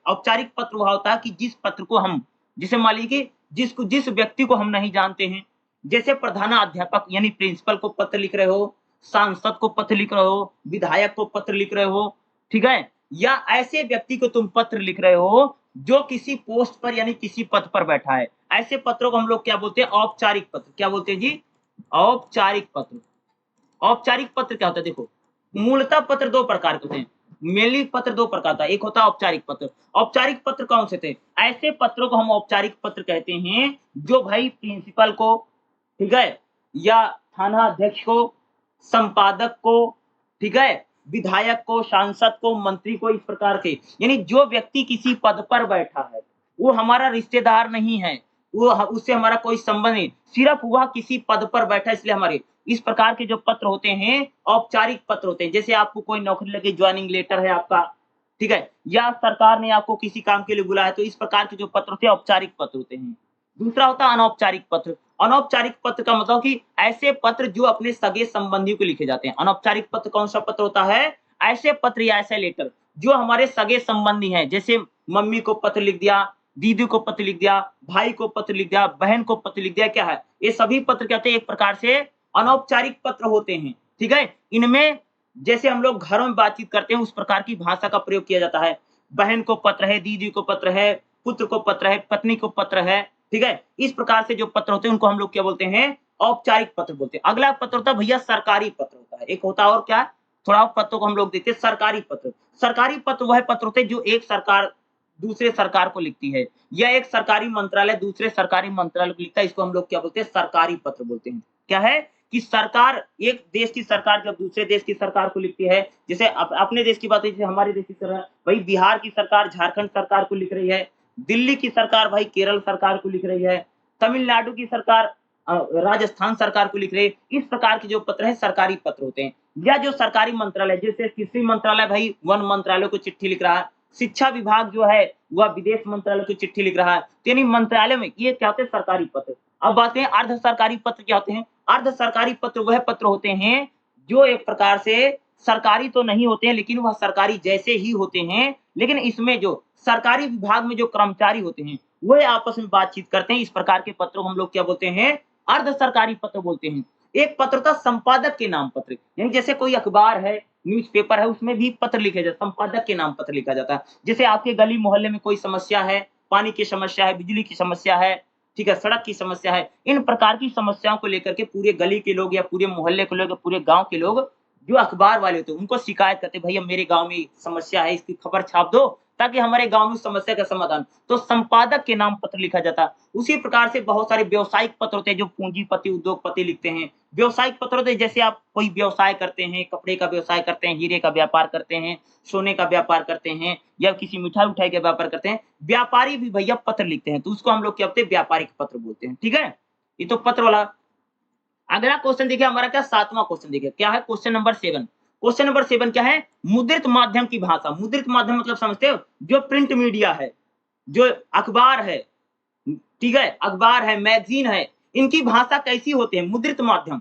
औपचारिक पत्र वह होता है कि जिस पत्र को हम, जैसे मान लीजिए कि जिस व्यक्ति को हम नहीं जानते हैं, जैसे प्रधानाध्यापक यानी प्रिंसिपल को पत्र लिख रहे हो, सांसद को पत्र लिख रहे हो, विधायक को पत्र लिख रहे हो, ठीक है? या ऐसे व्यक्ति को तुम पत्र लिख रहे हो जो किसी पोस्ट पर यानी किसी पद पर बैठा है। ऐसे पत्रों को हम लोग क्या बोलते हैं? औपचारिक पत्र। क्या बोलते हैं जी? औपचारिक पत्र। औपचारिक पत्र क्या होता है? देखो, मूलतः पत्र 2 प्रकार के होते हैं। मेनली पत्र 2 प्रकार का, एक होता है औपचारिक पत्र। औपचारिक पत्र कौन से थे? ऐसे पत्रों को हम औपचारिक पत्र कहते हैं, जो भाई प्रिंसिपल को, ठीक है? या थाना अध्यक्ष को, संपादक को, ठीक है? विधायक को, सांसद को, मंत्री को, इस प्रकार के। यानी जो व्यक्ति किसी पद पर बैठा है, वो हमारा रिश्तेदार नहीं है, वो उससे हमारा कोई संबंध नहीं, सिर्फ वह किसी पद पर बैठा है इसलिए हमारे, इस प्रकार के जो पत्र होते हैं औपचारिक पत्र होते हैं। जैसे आपको कोई नौकरी लगी, ज्वाइनिंग लेटर है आपका, ठीक है, या सरकार ने आपको किसी काम के लिए बुलाया, तो इस प्रकार के जो पत्र होते हैं औपचारिक पत्र होते हैं। दूसरा होता है अनौपचारिक पत्र। अनौपचारिक पत्र का मतलब कि ऐसे पत्र जो अपने सगे संबंधी को लिखे जाते हैं। अनौपचारिक पत्र कौन सा पत्र होता है? ऐसे पत्र या ऐसे लेटर जो हमारे सगे संबंधी हैं, जैसे मम्मी को पत्र लिख दिया, दीदी को पत्र लिख दिया, भाई को पत्र लिख दिया, बहन को पत्र लिख दिया, क्या है? ये सभी पत्र क्या होते हैं? एक प्रकार से अनौपचारिक पत्र होते हैं, ठीक है? इनमें जैसे हम लोग घरों में बातचीत करते हैं उस प्रकार की भाषा का प्रयोग किया जाता है। बहन को पत्र है, दीदी को पत्र है, पुत्र को पत्र है, पत्नी को पत्र है, ठीक है? इस प्रकार से जो पत्र होते हैं उनको हम लोग क्या बोलते हैं? औपचारिक पत्र बोलते हैं। अगला पत्र होता है भैया सरकारी पत्र होता है। एक होता है और क्या? थोड़ा और पत्रों को हम लोग देखते हैं सरकारी पत्र। सरकारी पत्र वह पत्र होते हैं जो एक सरकार दूसरे सरकार को लिखती है, या एक सरकारी मंत्रालय दूसरे सरकारी मंत्रालय को लिखता है, इसको हम लोग क्या बोलते हैं? सरकारी पत्र बोलते हैं। क्या है कि सरकार, एक देश की सरकार जब दूसरे देश की सरकार को लिखती है, जैसे अपने देश की बात है, जैसे हमारे देश की सरकार, भाई बिहार की सरकार झारखंड सरकार को लिख रही है, दिल्ली की सरकार भाई केरल सरकार को लिख रही है, तमिलनाडु की सरकार राजस्थान सरकार को लिख रही है। इस प्रकार के जो पत्र हैं सरकारी पत्र होते हैं। या जो सरकारी मंत्रालय, जैसे कृषि मंत्रालय भाई वन मंत्रालय को चिट्ठी लिख रहा है, शिक्षा विभाग जो है वह विदेश मंत्रालय को चिट्ठी लिख रहा है, तो यानी मंत्रालय में ये क्या होते हैं? सरकारी पत्र। अब बात है अर्ध सरकारी पत्र क्या होते हैं? अर्ध सरकारी पत्र वह पत्र होते हैं जो एक प्रकार से सरकारी तो नहीं होते हैं, लेकिन वह सरकारी जैसे ही होते हैं, लेकिन इसमें जो सरकारी विभाग में जो कर्मचारी होते हैं वह आपस में बातचीत करते हैं। इस प्रकार के पत्रों को हम लोग क्या बोलते हैं? अर्ध सरकारी पत्र बोलते हैं। एक पत्र था संपादक के नाम पत्र, यानी जैसे कोई अखबार है, न्यूज़पेपर है, उसमें भी पत्र लिखे जाते, संपादक के नाम पत्र लिखा जाता है। जैसे आपके गली मोहल्ले में कोई समस्या है, पानी की समस्या है, बिजली की समस्या है, ठीक है, सड़क की समस्या है, इन प्रकार की समस्याओं को लेकर के पूरे गली के लोग या पूरे मोहल्ले के लोग या पूरे गांव के लोग जो अखबार वाले होते हैं उनको शिकायत करते, भैया मेरे गांव में समस्या है, इसकी खबर छाप दो ताकि हमारे गांव में समस्या का समाधान। तो संपादक के नाम पत्र लिखा जाता। उसी प्रकार से बहुत सारे व्यावसायिक पत्र होते हैं जो पूंजीपति उद्योगपति लिखते हैं। व्यावसायिक पत्र होते हैं जैसे आप कोई व्यवसाय करते हैं, कपड़े का व्यवसाय करते हैं, हीरे का व्यापार करते हैं, सोने का व्यापार करते हैं, या किसी मिठाई उठाई का व्यापार करते हैं, व्यापारी भी भैया पत्र लिखते हैं, तो उसको हम लोग क्या बोलते हैं? व्यापारिक पत्र बोलते हैं, ठीक है? ये तो पत्र वाला। अगला क्वेश्चन देखिए हमारा क्या, 7वां क्वेश्चन देखिए क्या है, क्वेश्चन नंबर 7। क्वेश्चन नंबर 7 क्या है? मुद्रित माध्यम की भाषा। मुद्रित माध्यम मतलब समझते हो? जो प्रिंट मीडिया है, जो अखबार है, ठीक है, अखबार है, मैगजीन है, इनकी भाषा कैसी होती है? मुद्रित माध्यम।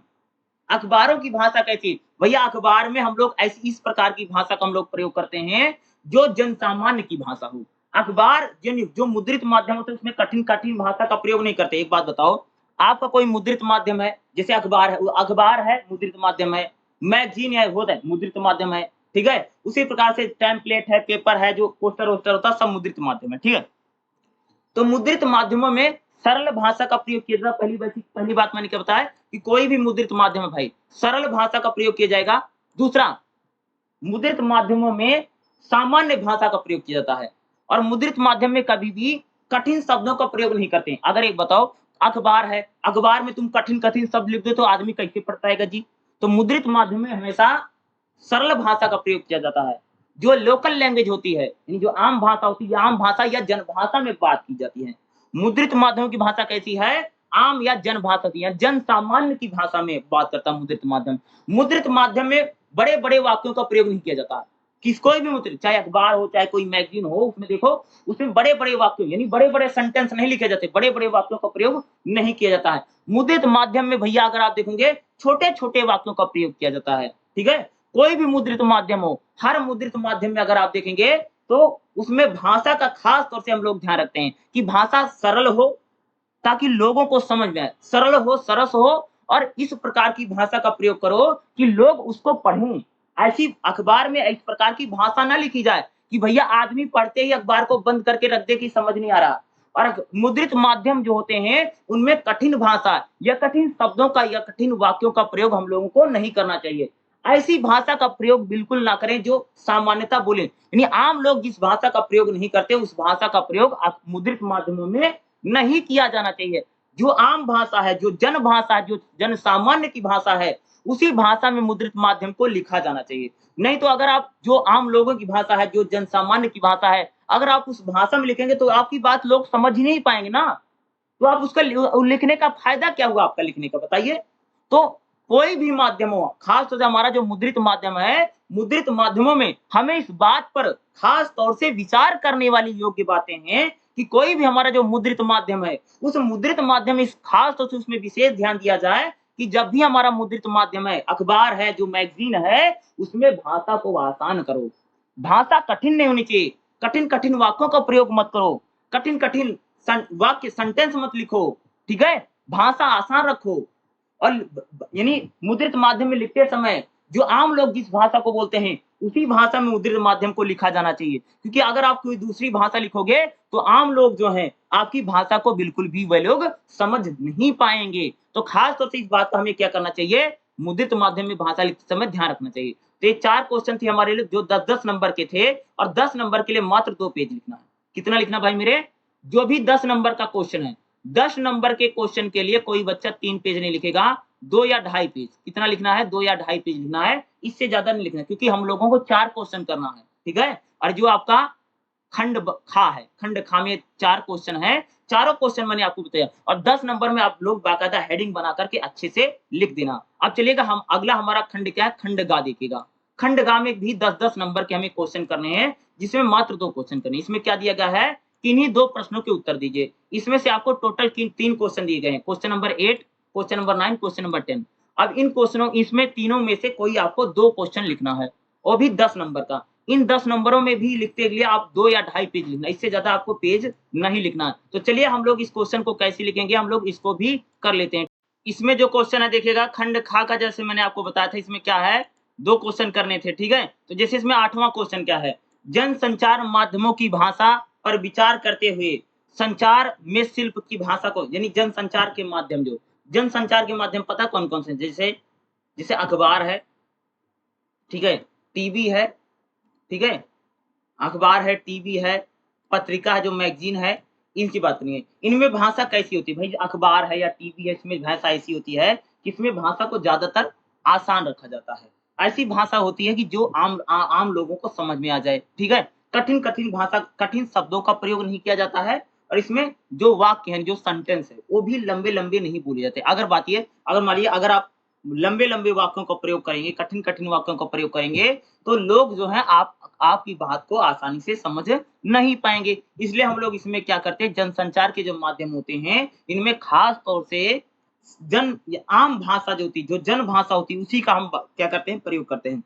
अखबारों की भाषा कैसी? भैया अखबार में हम लोग ऐसी इस प्रकार की भाषा का हम लोग प्रयोग करते हैं जो जनसामान्य की भाषा हो। अखबार जो मुद्रित माध्यम होते हैं उसमें कठिन कठिन भाषा का प्रयोग नहीं करते। एक बात बताओ, आपका कोई मुद्रित माध्यम है, जैसे अखबार है, वो अखबार है, मुद्रित माध्यम है, मैगजीन है, होता है मुद्रित माध्यम है, ठीक है? उसी प्रकार से टेम्पलेट है, पेपर है, जो पोस्टर वोस्टर होता है, सब मुद्रित माध्यम है, ठीक है? तो मुद्रित माध्यमों में सरल भाषा का प्रयोग किया जाता है। पहली बात मैंने क्या बताया कि कोई भी मुद्रित माध्यम है भाई सरल भाषा का प्रयोग किया जाएगा। दूसरा, मुद्रित माध्यमों में सामान्य भाषा का प्रयोग किया जाता है, और मुद्रित माध्यम में कभी भी कठिन शब्दों का प्रयोग नहीं करते। अगर एक बताओ, अखबार है, अखबार में तुम कठिन कठिन शब्द लिख दो तो आदमी कैसे पढ़ पाएगा जी? तो मुद्रित माध्यम में हमेशा सरल भाषा का प्रयोग किया जाता है। जो लोकल लैंग्वेज होती है, यानी जो आम भाषा होती है, आम भाषा या जनभाषा में बात की जाती है। मुद्रित माध्यम की भाषा कैसी है? आम या जनभाषा होती है, जन सामान्य की भाषा में बात करता है मुद्रित माध्यम। मुद्रित माध्यम में बड़े बड़े वाक्यों का प्रयोग नहीं किया जाता। किस कोई भी मुद्रित, चाहे अखबार हो चाहे कोई मैगजीन हो, उसमें देखो उसमें बड़े बड़े वाक्यों यानी बड़े बड़े सेंटेंस नहीं लिखे जाते, बड़े बड़े वाक्यों का प्रयोग नहीं किया जाता है। मुद्रित माध्यम में भैया अगर आप देखेंगे छोटे छोटे वाक्यों का प्रयोग किया जाता है, ठीक है? कोई भी मुद्रित माध्यम हो, हर मुद्रित माध्यम में अगर आप देखेंगे तो उसमें भाषा का खास तौर से हम लोग ध्यान रखते हैं कि भाषा सरल हो ताकि लोगों को समझ में आए, सरल हो, सरस हो, और इस प्रकार की भाषा का प्रयोग करो कि लोग उसको पढ़ें। ऐसी अखबार में इस प्रकार की भाषा ना लिखी जाए कि भैया आदमी पढ़ते ही अखबार को बंद करके रख दे कि समझ नहीं आ रहा। और मुद्रित माध्यम जो होते हैं उनमें कठिन भाषा या कठिन शब्दों का या कठिन वाक्यों का प्रयोग हम लोगों को नहीं करना चाहिए। ऐसी भाषा का प्रयोग बिल्कुल ना करें जो सामान्यता बोले, यानी आम लोग जिस भाषा का प्रयोग नहीं करते उस भाषा का प्रयोग मुद्रित माध्यमों में नहीं किया जाना चाहिए। जो आम भाषा है, जो जन भाषा है, जो जन सामान्य की भाषा है, उसी भाषा में मुद्रित माध्यम को लिखा जाना चाहिए। नहीं तो अगर आप जो आम लोगों की भाषा है, जो जन सामान्य की भाषा है, अगर आप उस भाषा में लिखेंगे तो आपकी बात लोग समझ ही नहीं पाएंगे ना। तो आप उसका लिखने का फायदा क्या हुआ आपका लिखने का, बताइए? तो कोई भी माध्यम हो, खास तौर से हमारा जो मुद्रित माध्यम है, मुद्रित माध्यमों में हमें इस बात पर खास तौर से विचार करने वाली योग्य बातें हैं कि कोई भी हमारा जो मुद्रित माध्यम है, उस मुद्रित माध्यम में इस खास तौर से उसमें विशेष ध्यान दिया जाए कि जब भी हमारा मुद्रित माध्यम है, अखबार है, जो मैगज़ीन है, उसमें भाषा को आसान करो। भाषा कठिन नहीं होनी चाहिए, कठिन-कठिन वाक्यों का प्रयोग मत करो, कठिन-कठिन वाक्य सेंटेंस मत लिखो, ठीक है? भाषा आसान रखो। और यानी मुद्रित माध्यम में लिखते समय जो आम लोग जिस भाषा को बोलते हैं, उसी भाषा में मुद्रित माध्यम को लिखा जाना चाहिए। क्योंकि अगर आप कोई दूसरी भाषा लिखोगे, तो आम लोग जो हैं, आपकी भाषा को बिल्कुल भी वह लोग समझ नहीं पाएँगे। तो खास तौर से इस बात का हमें क्या करना चाहिए, मुद्रित माध्यम में भाषा लिखते समय ध्यान रखना चाहिए। तो ये 4 क्वेश्चन थे हमारे लिए जो 10-10 नंबर के थे और 10 नंबर के लिए मात्र 2 पेज लिखना है। कितना लिखना भाई मेरे? जो भी 10 नंबर का क्वेश्चन है, 10 नंबर के क्वेश्चन के लिए कोई बच्चा 3 पेज नहीं लिखेगा, 2 या ढाई पेज। कितना लिखना है? 2 या ढाई पेज लिखना है, इससे ज़्यादा नहीं लिखना है क्योंकि हम लोगों को 4 क्वेश्चन करना है, ठीक है? और जो आपका खंड है, खंड खा में 4 क्वेश्चन है, चारों क्वेश्चन मैंने आपको बताया और 10 नंबर में आप लोग बाकायदा हेडिंग बना करके अच्छे से लिख देना। अब चलिएगा हम अगला हमारा खंड क्या है? खंड गा देखिएगा। खंड गा में भी 10-10 नंबर के हमें क्वेश्चन करने हैं, जिसमें मात्र 2 क्वेश्चन करने हैं। इसमें क्या दिया गया है? किन्हीं 2 प्रश्नों के उत्तर दीजिए। इसमें से आपको टोटल 3 क्वेश्चन दिए गए हैं। Question number 8, question number 9, question number 10। अब इन क्वेश्चनों इसमें तीनों में से कोई आपको 2 क्वेश्चन लिखना है, वो भी 10 नंबर का। इन 10 नंबरों में भी लिखते के लिए आप 2 या ढाई पेज लिखना, इससे ज़्यादा आपको पेज नहीं लिखना। तो चलिए हम लोग इस क्वेश्चन को कैसे लिखेंगे, हम लोग इसको भी कर लेते हैं। इसमें जो क्वेश्चन है देखिएगा, खंड खा का जैसे मैंने आपको बताया था, इसमें क्या है? 2 क्वेश्चन करने थे, ठीक है? तो जैसे इसमें 8वां क्वेश्चन क्या है? जनसंचार माध्यमों की भाषा पर विचार करते हुए संचार में शिल्प की भाषा को, यानी जनसंचार के माध्यम, जो जनसंचार के माध्यम पता कौन-कौन से हैं? जैसे जैसे अखबार है, ठीक है? टीवी है, ठीक है? अखबार है, टीवी है, पत्रिका है जो मैगज़ीन है, इनकी बात नहीं है। इनमें भाषा कैसी होती है? भई अखबार है या टीवी है, इसमें भाषा ऐसी होती है कि इसमें भाषा को ज़्यादातर आसान रखा जाता है। ऐसी भाषा होती है कि जो आम लोगों को समझ में आ जाए, ठीक है? कठिन-कठिन भाषा, कठिन शब्दों का प्रयोग नहीं किया जाता है और इसमें जो वाक्य हैं, जो सेंटेंस है, वो भी लंबे-लंबे नहीं बोले जाते। अगर मान लीजिए अगर आप लंबे-लंबे वाक्यों का प्रयोग करेंगे, कठिन-कठिन वाक्यों का प्रयोग करेंगे, तो लोग जो हैं आपकी बात को आसानी से समझ नहीं पाएँगे। इसलिए हम लोग इसमें क्या करते हैं, जनसंचार के जो माध्यम होते हैं, इनमें खास तौर से आम भाषा जो होती है, जो जन भाषा होती है, उसी का हम क्या करते हैं, प्रयोग करते हैं।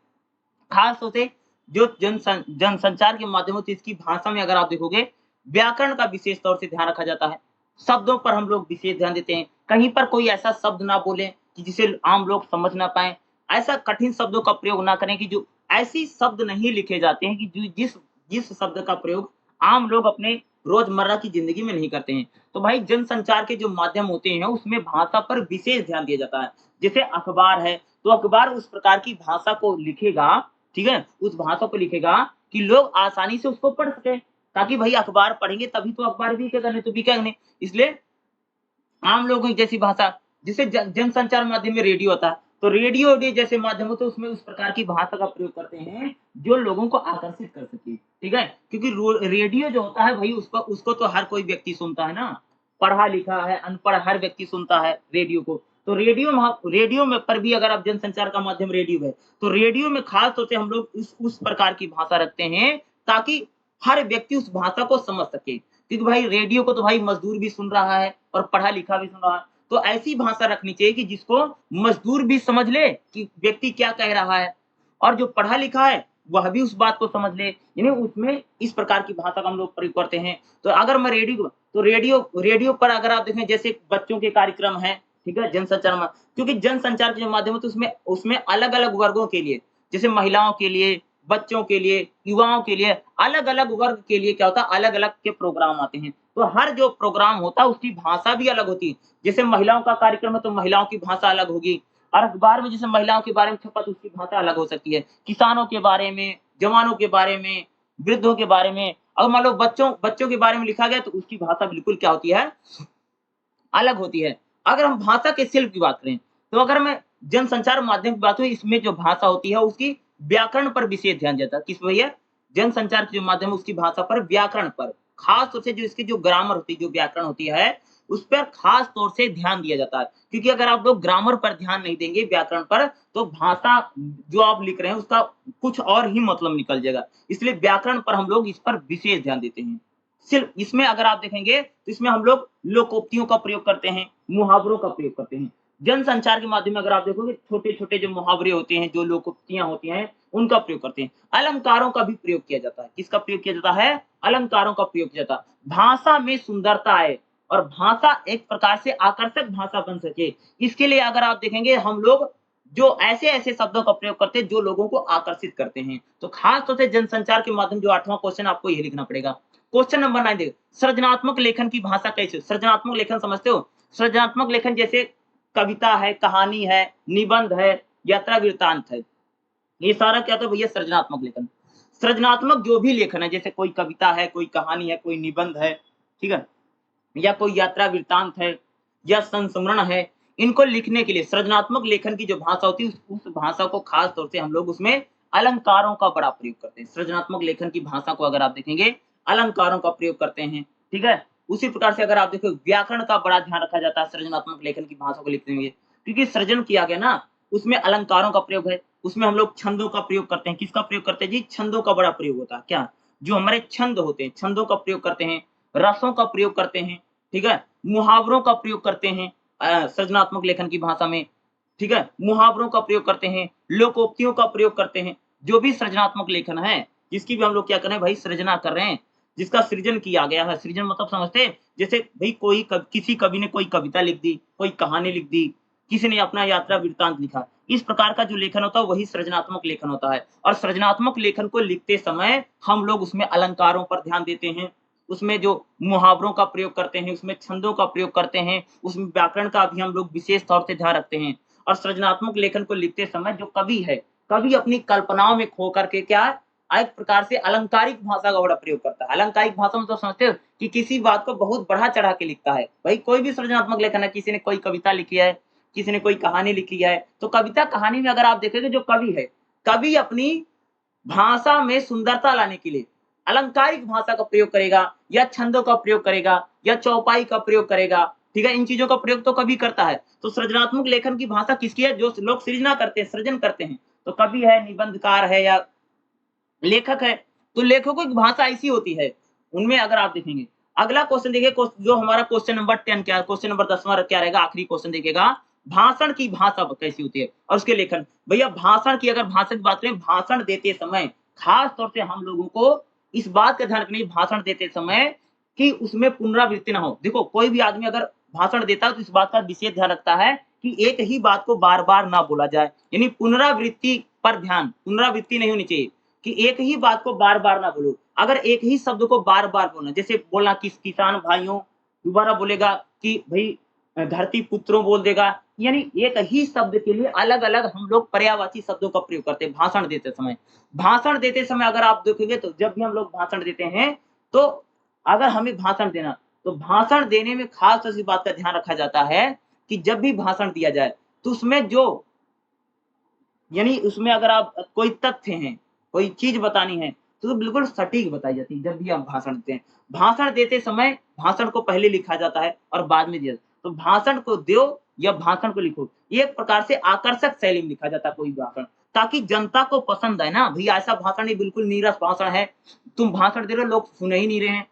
खास तौर से जो जनसंचार के माध्यम होती है, इसकी भाषा में अगर आप देखोगे, व्याकरण का विशेष तौर से ध्यान रखा जाता है। शब्दों पर हम लोग विशेष ध्यान देते हैं। कहीं पर कोई ऐसा शब्द ना बोलें कि जिसे आम लोग समझ ना पाएँ। ऐसा कठिन शब्दों का प्रयोग ना करें कि जो ऐसी शब्द नहीं लिखे जाते हैं कि जो जिस जिस शब्द का प्रयोग आम लोग अपने रोज़मर्रा की ज़िंदगी में नहीं करते हैं। तो भाई जनसंचार के जो माध्यम होते हैं, उसमें भाषा पर विशेष ध्यान दिया जाता है। जैसे अखबार है, तो अखबार उस प्रकार की भाषा को लिखेगा, ठीक है? उस भाषा को लिखेगा कि लोग आसानी से उसको पढ़ सकें, ताकि भई अखबार पढ़ेंगे तभी तो अखबार बिकेगा, नहीं तो बिकेगा नहीं। इसलिए आम लोगों की जैसी भाषा, जिसे जनसंचार माध्यम में रेडियो होता है, तो रेडियो डे जैसे माध्यम होते हैं, उसमें उस प्रकार की भाषा का प्रयोग करते हैं, जो लोगों को आकर्षित कर सके, ठीक है? क्योंकि रेडियो जो होता है भई उसको तो हर कोई व्यक्ति सुनता है ना, पढ़ा-लिखा है, अनपढ़ हर व्यक्ति सुनता है रेडियो को। तो रेडियो में पर भी अगर आप जनसंचार का माध्यम रेडियो है, तो रेडियो में खास तौर से हम लोग उस प्रकार की भाषा रखते हैं, ताकि हर व्यक्ति उस भाषा को समझ सके। क्योंकि भाई रेडियो को तो भाई मज़दूर भी सुन रहा है और पढ़ा-लिखा भी सुन रहा है। तो ऐसी भाषा रखनी चाहिए कि जिसको मज़दूर भी समझ ले कि व्यक्ति क्या कह रहा है और जो पढ़ा-लिखा है, वह भी उस बात को समझ ले। यानी उसमें इस प्रकार की भाषा का हम लोग प्रयोग करते हैं। तो अगर मैं रेडियो पर अगर आप देखें, जैसे बच्चों के कार्यक्रम हैं, ठीक है? जनसंचार में, क्योंकि जनसंचार के जो माध्यम होते हैं उसमें अलग-अलग वर्गों के लिए, जैसे महिलाओं के लिए, बच्चों के लिए, युवाओं के लिए, अलग-अलग वर्ग के लिए क्या होता है, अलग-अलग के प्रोग्राम आते हैं। तो हर जो प्रोग्राम होता है उसकी भाषा भी अलग होती है। जैसे महिलाओं का कार्यक्रम है तो महिलाओं की भाषा अलग होगी और अखबार में जैसे महिलाओं के बारे में छपा तो उसकी भाषा अलग हो सकती है। किसानों के बारे में, जवानों के बारे में, वृद्धों के बारे में, अगर मान लो बच्चों के बारे में लिखा गया तो उसकी भाषा बिल्कुल क्या होती है, अलग होती है। अगर हम भाषा के शिल्प की बात करें, तो अगर मैं जनसंचार माध्यम की बात हुई, इसमें जो भाषा होती है उसकी व्याकरण पर विशेष ध्यान जाता है। किस भैया? जनसंचार के जो माध्यम है उसकी भाषा पर, व्याकरण पर। खास तौर से जो इसकी जो ग्रामर होती है, जो व्याकरण होती है, उस पर खास तौर से ध्यान दिया जाता है। क्योंकि अगर आप लोग ग्रामर पर ध्यान नहीं देंगे, व्याकरण पर, तो भाषा जो आप लिख रहे हैं उसका कुछ और ही मतलब निकल जाएगा। इसलिए व्याकरण पर हम लोग इस पर विशेष ध्यान देते हैं। सिर्फ इसमें अगर आप देखेंगे तो इसमें हम लोग लोकोक्तियों का प्रयोग करते हैं, मुहावरों का प्रयोग करते हैं। जनसंचार के माध्यम में अगर आप देखोगे छोटे-छोटे जो मुहावरे होते हैं, जो लोकोक्तियाँ होती हैं, उनका प्रयोग करते हैं। अलंकारों का भी प्रयोग किया जाता है। किसका प्रयोग किया जाता है? अलंकारों का प्रयोग किया जाता है। भाषा में सुंदरता आए और भाषा एक प्रकार से आकर्षक भाषा बन सके, इसके लिए अगर आप देखेंगे हम लोग जो ऐसे-ऐसे शब्दों का प्रयोग करते हैं जो लोगों को आकर्षित करते हैं। तो खास तौर से जनसंचार के माध्यम जो 8वां क्वेश्चन आपको ये लिखना पड़ेगा। क्वेश्चन नंबर 9 देखिए, सृजनात्मक लेखन की भाषा कैसे? सृजनात्मक लेखन समझते हो? सृजनात्मक लेखन जैसे कविता है, कहानी है, निबंध है, यात्रा वृत्तांत है। ये सारा क्या था भैया? सृजनात्मक लेखन। सृजनात्मक जो भी लेखन है, जैसे कोई कविता है, कोई कहानी है, कोई निबंध है, ठीक है? या कोई यात्रा वृत्तांत है या संस्मरण है, इनको लिखने के लिए सृजनात्मक लेखन की जो भाषा होती है उस भाषा को खास तौर से हम लोग उसमें अलंकारों का बड़ा प्रयोग करते हैं। सृजनात्मक लेखन की भाषा को अगर आप देखेंगे अलंकारों का प्रयोग करते हैं, ठीक है? उसी प्रकार से अगर आप देखो व्याकरण का बड़ा ध्यान रखा जाता है सृजनात्मक लेखन की भाषा को लिखते हुए, क्योंकि सृजन किया गया ना, उसमें अलंकारों का प्रयोग है, उसमें हम लोग छंदों का प्रयोग करते हैं। किसका प्रयोग करते हैं जी? छंदों का बड़ा प्रयोग होता है। क्या? जो हमारे छंद होते हैं, छंदों का प्रयोग करते हैं, रसों का प्रयोग करते हैं, ठीक है? मुहावरों का प्रयोग करते हैं सृजनात्मक लेखन की भाषा में, ठीक है? मुहावरों का प्रयोग करते हैं, लोकोक्तियों का प्रयोग करते हैं। जो भी सृजनात्मक लेखन है, जिसकी भी हम लोग क्या कर रहे हैं भाई? सृजना कर रहे हैं, जिसका सृजन किया गया है। सृजन मतलब समझते हैं? जैसे भई किसी कवि ने कोई कविता लिख दी, कोई कहानी लिख दी, किसी ने अपना यात्रा वृत्तांत लिखा। इस प्रकार का जो लेखन होता है वही सृजनात्मक लेखन होता है और सृजनात्मक लेखन को लिखते समय हम लोग उसमें अलंकारों पर ध्यान देते हैं। उसमें जो मुहावरों का प्रयोग करते हैं, उसमें छंदों का प्रयोग करते हैं, उसमें व्याकरण का भी हम लोग विशेष तौर से ध्यान रखते हैं। और सृजनात्मक लेखन को लिखते समय जो कवि है, कवि अपनी कल्पनाओं में खो करके क्या है, एक प्रकार से अलंकारिक भाषा का बड़ा प्रयोग करता है। अलंकारिक भाषा मतलब समझते हो कि किसी बात को बहुत बढ़ा-चढ़ा के लिखता है। भाई कोई भी सृजनात्मक लेखन है, किसी ने कोई कविता लिखी है, किसी ने कोई कहानी लिखी है, तो कविता कहानी में अगर आप देखेंगे जो कवि है, कवि अपनी भाषा में सुंदरता लाने के लिए अलंकारिक भाषा का प्रयोग करेगा या छंदों का प्रयोग करेगा या चौपाई का प्रयोग करेगा, ठीक है? इन चीजों का प्रयोग तो कवि करता है। तो सृजनात्मक लेखन की भाषा किसकी है? जो लोग सृजना करते हैं, सृजन करते हैं। तो कवि है, निबंधकार है या लेखक है। तो लेखकों की भाषा ऐसी होती है, उनमें अगर आप देखेंगे। अगला क्वेश्चन देखिए जो हमारा क्वेश्चन नंबर 10 क्या है? क्वेश्चन नंबर 10वां क्या रहेगा? आखिरी क्वेश्चन देखिएगा, भाषण की भाषा कैसी होती है और उसके लेखन। भैया भाषण की अगर भाषा की बात करें, भाषण देते समय खास तौर से हम लोगों को इस बात का ध्यान रखना है भाषण देते समय कि उसमें पुनरावृत्ति ना हो। देखो कोई भी आदमी अगर भाषण देता है तो इस बात का विशेष ध्यान रखता है कि एक ही बात को बार-बार ना बोला जाए। यानी पुनरावृत्ति पर ध्यान, पुनरावृत्ति नहीं होनी चाहिए कि एक ही बात को बार-बार ना बोलो। अगर एक ही शब्द को बार-बार बोलना, जैसे बोलना कि किसान भाइयों, दोबारा बोलेगा कि भई धरती पुत्रों बोल देगा, यानी एक ही शब्द के लिए अलग-अलग हम लोग पर्यायवाची शब्दों का प्रयोग करते हैं भाषण देते समय। भाषण देते समय अगर आप देखोगे तो जब भी हम लोग भाषण देते हैं, तो अगर हमें भाषण देना, तो भाषण देने में खास इस बात का ध्यान रखा जाता है कि जब भी भाषण दिया जाए, तो उसमें जो यानी उसमें अगर आप कोई तथ्य हैं, कोई चीज़ बतानी है, तो बिल्कुल सटीक बताई जाती है जब भी आप भाषण देते हैं। भाषण देते समय भाषण को पहले लिखा जाता है और बाद में दिया जाता है। तो भाषण को दो या भाषण को लिखो, ये एक प्रकार से आकर्षक शैली में लिखा जाता है कोई भाषण, ताकि जनता को पसंद आए ना। भई ऐसा भाषण नहीं बिल्कुल नीरस भाषण है, तुम भाषण दे रहे हो लोग सुन ही नहीं रहे हैं,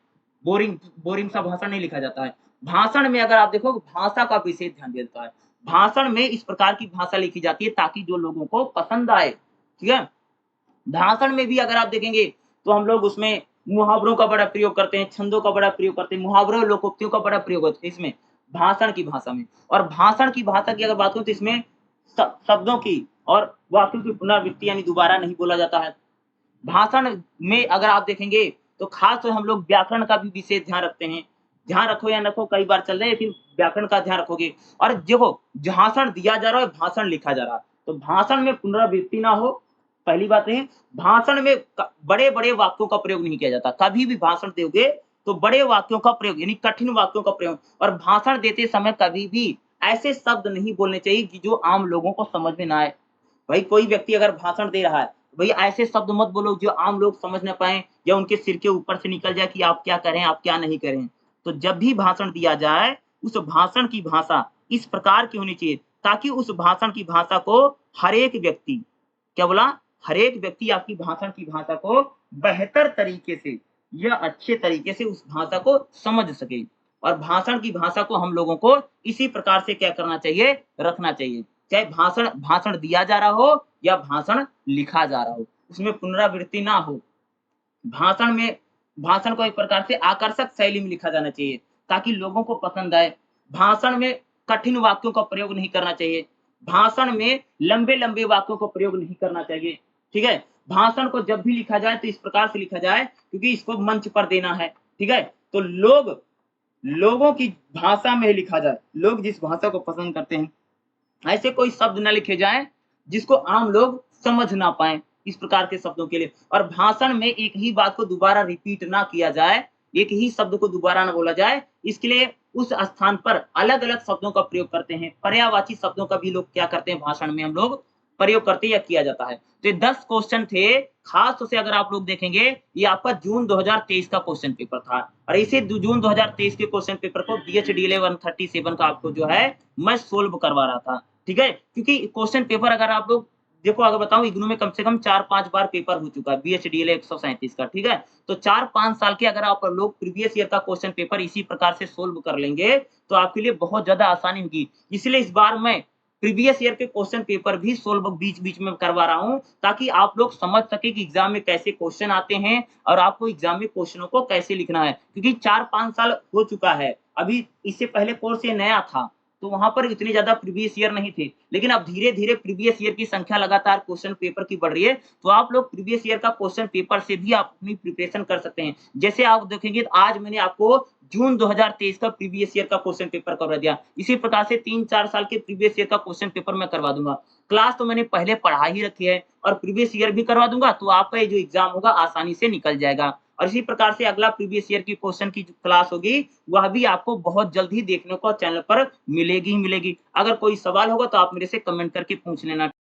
बोरिंग बोरिंग सा भाषण नहीं लिखा जाता है। भाषण में अगर आप देखो भाषा का विशेष ध्यान दिया जाता है। भाषण में इस प्रकार की भाषा लिखी जाती है ताकि जो लोगों को पसंद आए, ठीक है? भाषण में भी अगर आप देखेंगे तो हम लोग उसमें मुहावरों का बड़ा प्रयोग करते हैं, छंदों का बड़ा प्रयोग करते हैं, मुहावरों और लोकोक्तियों का बड़ा प्रयोग होता है इसमें, भाषण की भाषा में। और भाषण की भाषा की अगर बात करूँ तो इसमें शब्दों की और वाक्यों की पुनरावृत्ति यानी दोबारा नहीं बोला जाता है। भाषण में अगर आप देखेंगे तो खास तो हम लोग व्याकरण का भी विशेष ध्यान रखते हैं। ध्यान रखो या न रखो कई बार चल रहे हैं, लेकिन व्याकरण का ध्यान रखोगे। और देखो भाषण दिया जा रहा है, भाषण लिखा जा रहा है, तो भाषण में पुनरावृत्ति ना हो, पहली बात है। भाषण में बड़े-बड़े वाक्यों का प्रयोग नहीं किया जाता। कभी भी भाषण दोगे तो बड़े वाक्यों का प्रयोग यानी कठिन वाक्यों का प्रयोग और भाषण देते समय कभी भी ऐसे शब्द नहीं बोलने चाहिए कि जो आम लोगों को समझ में ना आए। भाई कोई व्यक्ति अगर भाषण दे रहा है, भई ऐसे शब्द मत बोलो जो आम लोग समझ ना पाएँ या उनके सिर के ऊपर से निकल जाए कि आप क्या कह रहे हैं, आप क्या नहीं कह रहे हैं। तो जब भी भाषण दिया जाए, उस भाषण की भाषा इस प्रकार की होनी चाहिए ताकि उस भाषण की भाषा को हर एक व्यक्ति, क्या बोला? हर एक व्यक्ति आपकी भाषण की भाषा को बेहतर तरीके से या अच्छे तरीके से उस भाषा को समझ सके। और भाषण की भाषा को हम लोगों को इसी प्रकार से क्या करना चाहिए? रखना चाहिए। चाहे भाषण भाषण दिया जा रहा हो या भाषण लिखा जा रहा हो, उसमें पुनरावृत्ति ना हो। भाषण को एक प्रकार से आकर्षक शैली में लिखा जाना चाहिए ताकि लोगों को पसंद आए। भाषण में कठिन वाक्यों का प्रयोग नहीं करना चाहिए। भाषण में लंबे-लंबे वाक्यों का प्रयोग नहीं करना चाहिए, ठीक है? भाषण को जब भी लिखा जाए तो इस प्रकार से लिखा जाए क्योंकि इसको मंच पर देना है, ठीक है? तो लोगों की भाषा में ही लिखा जाए, लोग जिस भाषा को पसंद करते हैं, ऐसे कोई शब्द ना लिखे जाएँ जिसको आम लोग समझ ना पाएँ, इस प्रकार के शब्दों के लिए। और भाषण में एक ही बात को दोबारा रिपीट ना किया जाए, एक ही शब्द को दोबारा ना बोला जाए, इसके लिए उस स्थान पर अलग-अलग शब्दों का प्रयोग करते हैं। पर्यायवाची शब्दों का भी लोग क्या करते हैं भाषण में हम लोग प्रयोग करते हैं या किया जाता है। तो ये 10 क्वेश्चन थे, खास तौर से अगर आप लोग देखेंगे, ये आपका जून 2023 का क्वेश्चन पेपर था और इसी जून 2023 के क्वेश्चन पेपर को बीएचडीएलए 137 का आपको जो है मैं सोल्व करवा रहा था, ठीक है? क्योंकि क्वेश्चन पेपर अगर आप लोग देखो अगर बताऊँ इग्नू में कम से कम 4-5 बार पेपर हो चुका है बीएचडीएलए 137 का, ठीक है? तो 4-5 साल के अगर आप लोग प्रीवियस ईयर का क्वेश्चन पेपर इसी प्रकार से सोल्व कर लेंगे, तो आपके लिए बहुत ज़्यादा आसानी होगी। इसलिए इस बार मैं प्रीवियस ईयर के क्वेश्चन पेपर भी सोल्व बीच-बीच में करवा रहा हूँ, ताकि आप लोग समझ सकें कि एग्ज़ाम में कैसे क्वेश्चन आते हैं और आपको एग्ज़ाम में क्वेश्चनों को कैसे लिखना है। क्योंकि 4-5 साल हो चुका है, अभी इससे पहले कोर्स ये नया था, तो वहाँ पर इतने ज़्यादा प्रीवियस ईयर नहीं थे। लेकिन अब धीरे-धीरे प्रीवियस ईयर की संख्या लगातार क्वेश्चन पेपर की बढ़ रही है, तो आप लोग प्रीवियस ईयर का क्वेश्चन पेपर से भी आप अपनी प्रिपरेशन कर सकते हैं। जैसे आप देखेंगे आज मैंने आपको जून 2023 का प्रीवियस ईयर का क्वेश्चन पेपर करवा दिया। इसी प्रकार से 3-4 साल के प्रीवियस ईयर का क्वेश्चन पेपर मैं करवा दूँगा। क्लास तो मैंने पहले पढ़ा ही रखी है और प्रीवियस ईयर भी करवा दूँगा, तो आपका ये जो एग्ज़ाम होगा आसानी से निकल जाएगा। और इसी प्रकार से अगला प्रीवियस ईयर की क्वेश्चन की जो क्लास होगी, वह भी आपको बहुत जल्द ही देखने को चैनल पर मिलेगी ही मिलेगी। अगर कोई सवाल होगा तो आप मेरे से कमेंट करके पूछ लेना।